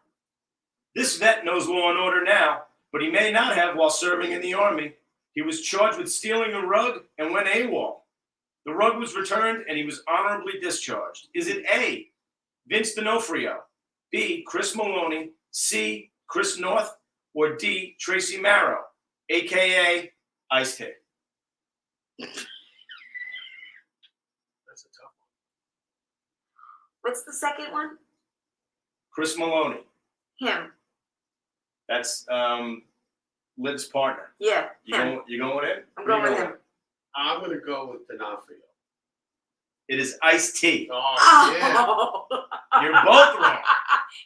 This vet knows law and order now, but he may not have while serving in the Army. He was charged with stealing a rug and went AWOL. The rug was returned and he was honorably discharged. Is it A, Vince D'Onofrio, B, Chris Maloney, C, Chris North, or D, Tracy Marrow, a.k.a. Ice-T? That's a tough What's the second one? Chris Maloney. Him. That's Liv's partner. Yeah, You him. going with him? I'm going with him. one. I'm gonna go with D'Onofrio. It is Ice-T. Oh, yeah. Oh. You're both wrong.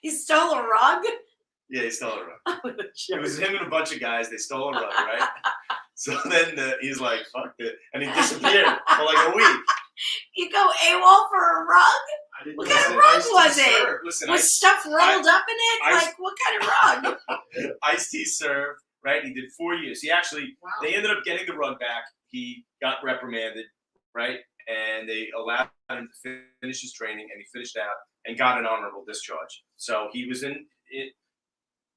He stole a rug? Yeah, he stole a rug. It was him and a bunch of guys. They stole a rug, right? So then he's like, fuck it. And he disappeared for like a week. You go AWOL for a rug? I didn't What know kind of that rug Ice-T was it? served. Listen, Was stuff rolled up in it? I- Like, what kind of rug? Ice-T served, right? He did 4 years. He actually, Wow. they ended up getting the rug back. He got reprimanded, right? And they allowed him to finish his training, and he finished out and got an honorable discharge. So he was in it.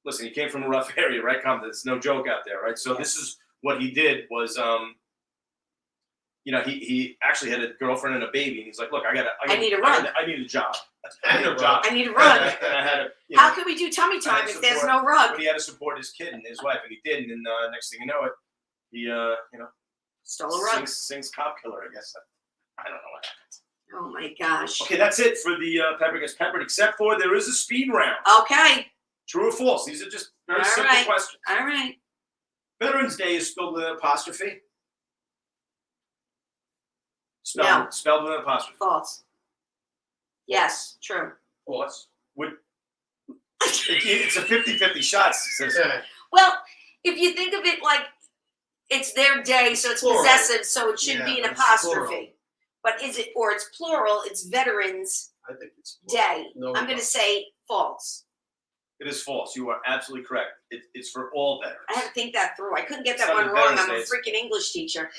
listen, he came from a rough area, right? Compton, it's no joke out there, right? So this is what he did was, he actually had a girlfriend and a baby, and he's like, look, I need a run. I need a job. I need a job. I need to run. And I had to, How can we do tummy time if there's no rug? But he had to support his kid and his wife, and he did. And then next thing you know, he Stole a rug. Sings cop killer. I guess I don't know what happened. Oh my gosh. Okay, that's it for the Pepper Gets Peppered. Except for there is a speed round. Okay. True or false? These are just very All simple right. questions. All right. Veterans Day is spelled with an apostrophe. No. Spelled with an apostrophe. False. Yes. True. False. It's a 50-50 shot. Well, if you think of it like it's their day, so it's Plural. possessive, so it should be an it's apostrophe. plural. But is it, or it's plural, it's Veterans I think it's plural. Day. No, I'm going to say false. It is false. You are absolutely correct. It's for all veterans. I had to think that through. I couldn't get It's that not one a wrong. Veterans I'm a Day, it's- freaking English teacher.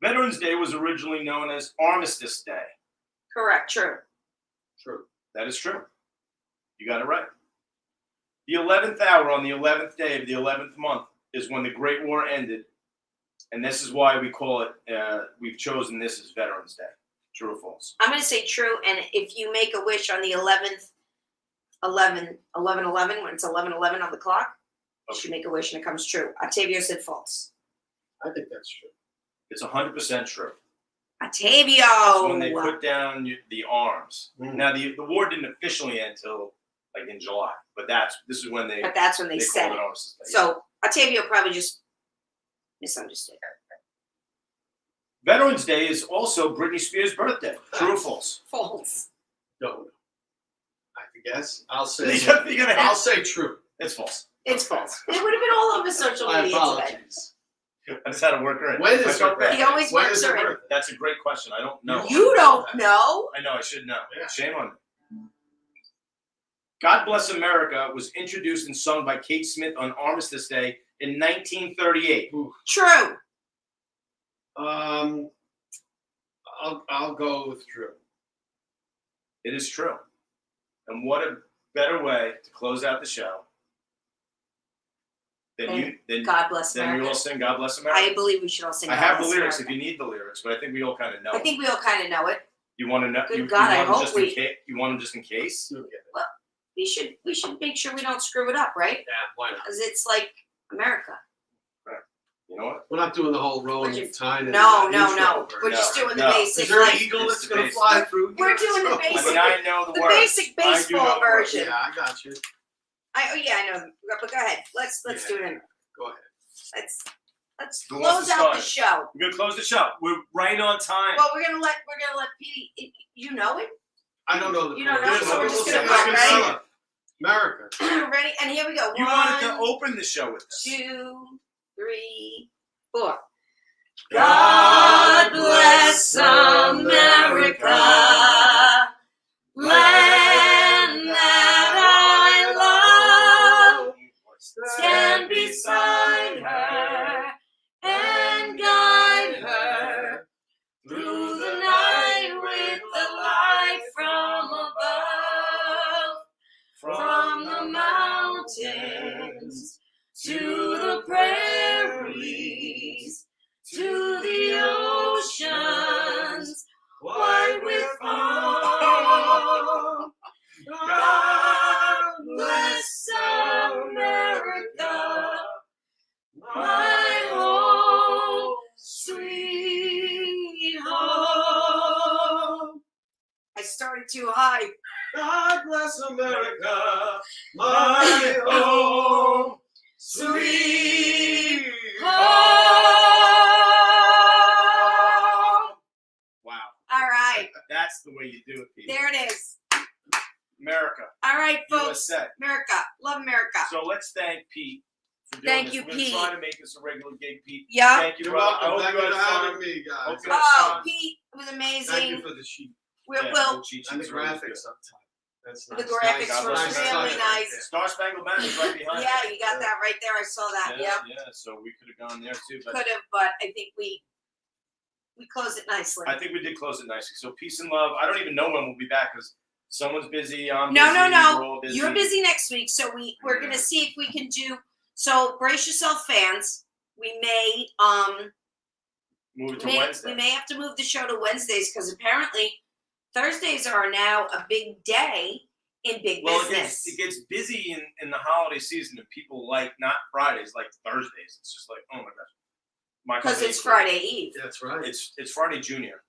Veterans Day was originally known as Armistice Day. Correct. True. True. That is true. You got it right. The 11th hour on the 11th day of the 11th month is when the Great War ended. And this is why we call it, we've chosen this as Veterans Day. True or false? I'm going to say true. And if you make a wish on the 11th, 11, when it's 11:11 on the clock, you should make a wish and it comes true. Octavio said false. I think that's true. It's 100% true. Octavio. That's when they put down the arms. Mhm. Now, the war didn't officially end until like in July, but this is when they But that's when they said called it. Armistice Day. So Octavio probably just misunderstood. Veterans Day is also Britney Spears' birthday. True or false? False. No. I can guess. I'll say. You're gonna I'll say true. It's false. It's false. It would have been all over social My media today. apologies. I just had to work her in. When I is felt her bad. birthday? He always When works is her her in. birthday? That's a great question. I don't know. You don't know? I know. I should know. Yeah. Shame on me. God Bless America was introduced and sung by Kate Smith on Armistice Day in 1938. True. I'll go with true. It is true. And what a better way to close out the show than God bless then we America. all sing God Bless America. I believe we should all sing I God have the Bless lyrics America. if you need the lyrics, but I think we all kind of know. I think we all kind of know it. You want to know? Good you God, want I them hope just in we- case. You want them just in case. You'll get it. We should make sure we don't screw it up, right? Yeah, why not? Because it's like America. You know what? We're not doing the whole rolling We're just- time. No. No, We're just doing the no. basic. Is there an Like, eagle that's It's the going to basic. fly through? We're doing the So- I basic. mean, I know the The words. basic I do know baseball the words. version. Yeah, I got you. I know. But go ahead. Let's Yeah. do it. Go ahead. Let's Who wants close to out the start? show. We're gonna close the show. We're right on time. Well, we're gonna let Petey. You know it. I don't know the You don't know, chorus. so we're just gonna Let's go, get right? going. America. Ready? And here we go. You wanted to 1, open the show with this. 2, 3, 4. God bless America, land that I love. Stand beside her and guide her through the night with the light from above. From the mountains to the prairies, to the oceans, white with foam. God bless America, my home, sweet home. I started too high. God bless America, my home, sweet home. Wow. All right. That's the way you do it, people. There it is. America. All right, folks. USA. America. Love America. So let's thank Pete for doing Thank this. you, We're Pete. gonna try to make this a regular gig, Pete. Yeah. Thank you, You're brother. I welcome. hope Thank you you had for fun. having me, guys. Hope you had Oh, fun. Pete, it was Thank amazing. you for the sheet We'll, Yeah, we'll no cheat and the sheets are always graphics up top. That's the nice. graphics God were bless really America. nice. good. Star Spangled Banner is right behind Yeah, us. you got that right there. I saw that. Yeah, Yep. yeah. So we could have gone there too, but Could have, but I think we closed it nicely. I think we did close it nicely. So peace and love. I don't even know when we'll be back because Someone's busy. I'm No, busy. no, no. We're all busy. You're busy next week, so we're gonna see if we can do. So brace yourself, fans. We may Move it to Wednesday. we may have to move the show to Wednesdays because apparently Thursdays are now a big day in big business. It gets busy in the holiday season, and people like not Fridays, like Thursdays. It's just like, oh my gosh, Because it's Friday Eve. That's right. It's Friday Junior.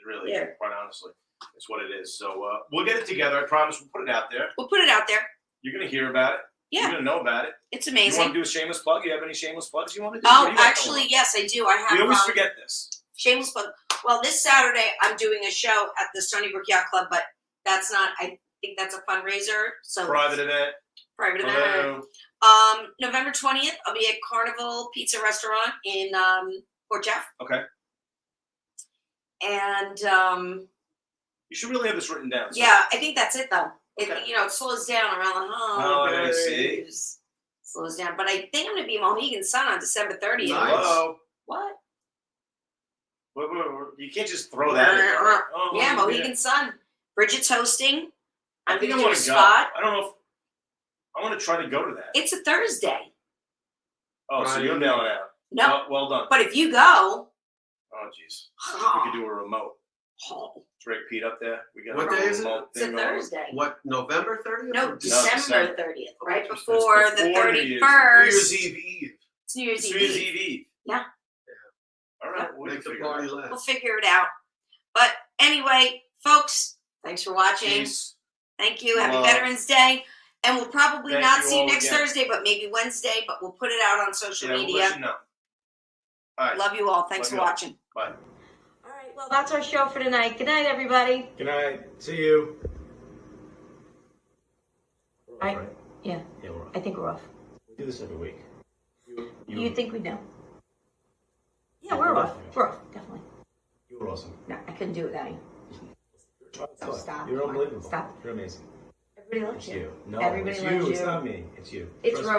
Really, Yeah. quite honestly, it's what it is. So we'll get it together. I promise. We'll put it out there. We'll put it out there. You're gonna hear about it. Yeah. You're gonna know about it. It's You want amazing. to do a shameless plug? You have any shameless plugs you want to do? Oh, What do you got actually, going yes, I do. I on? have We always forget this. shameless plug. Well, this Saturday I'm doing a show at the Stony Brook Yacht Club, but that's not. I think that's a fundraiser. So Private event. private event. Hello. November 20th, I'll be at Carnival Pizza Restaurant in Port Jeff. Okay. And You should really have this written down. So. yeah, I think that's it though. Okay. It slows down around the I see. holidays. Slows down, but I think I'm gonna be Mohegan Sun on December 30th. Nice. Hello. What? Wait, you can't just throw that in there. Oh, Yeah, Mohegan Sun. Bridget's hosting. I I'm think I gonna do a want to go. spot. I don't know if I want to try to go to that. It's a Thursday. Oh, so Right. you're bailing out. No, Well done. but if you go, Oh, jeez. We could do a remote. oh, Drake Pete up there. We got What a day is it? remote it's a thing going. Thursday. What, November 30th? No, or December December. 30th, right It's before the before New Year's 31st. New Year's Eve. It's New Year's It's New Year's Eve. Eve. Yeah. All right. We'll Make the figure it party out. last. We'll figure it out. But anyway, folks, thanks for watching. Peace. Thank you. Happy Love. Veterans Day. And we'll probably Thank not you see you all next again. Thursday, but maybe Wednesday. But we'll put it out on social Yeah, we'll media. let you know. All right. Love you all. Thanks Love for you all. watching. Bye. All right, well, that's our show for tonight. Good night, everybody. Good night. See you. Right? Yeah, Yeah, we're off. I think we're off. We do this every week. You think we know? Yeah, Yeah, we're we're off. off, yeah. We're off, definitely. You were awesome. No, I couldn't do it without you. So stop. You're unbelievable. Stop. You're amazing. Everybody loves It's you. No, Everybody it's loves you. It's you. not me. It's you. It's Trust me.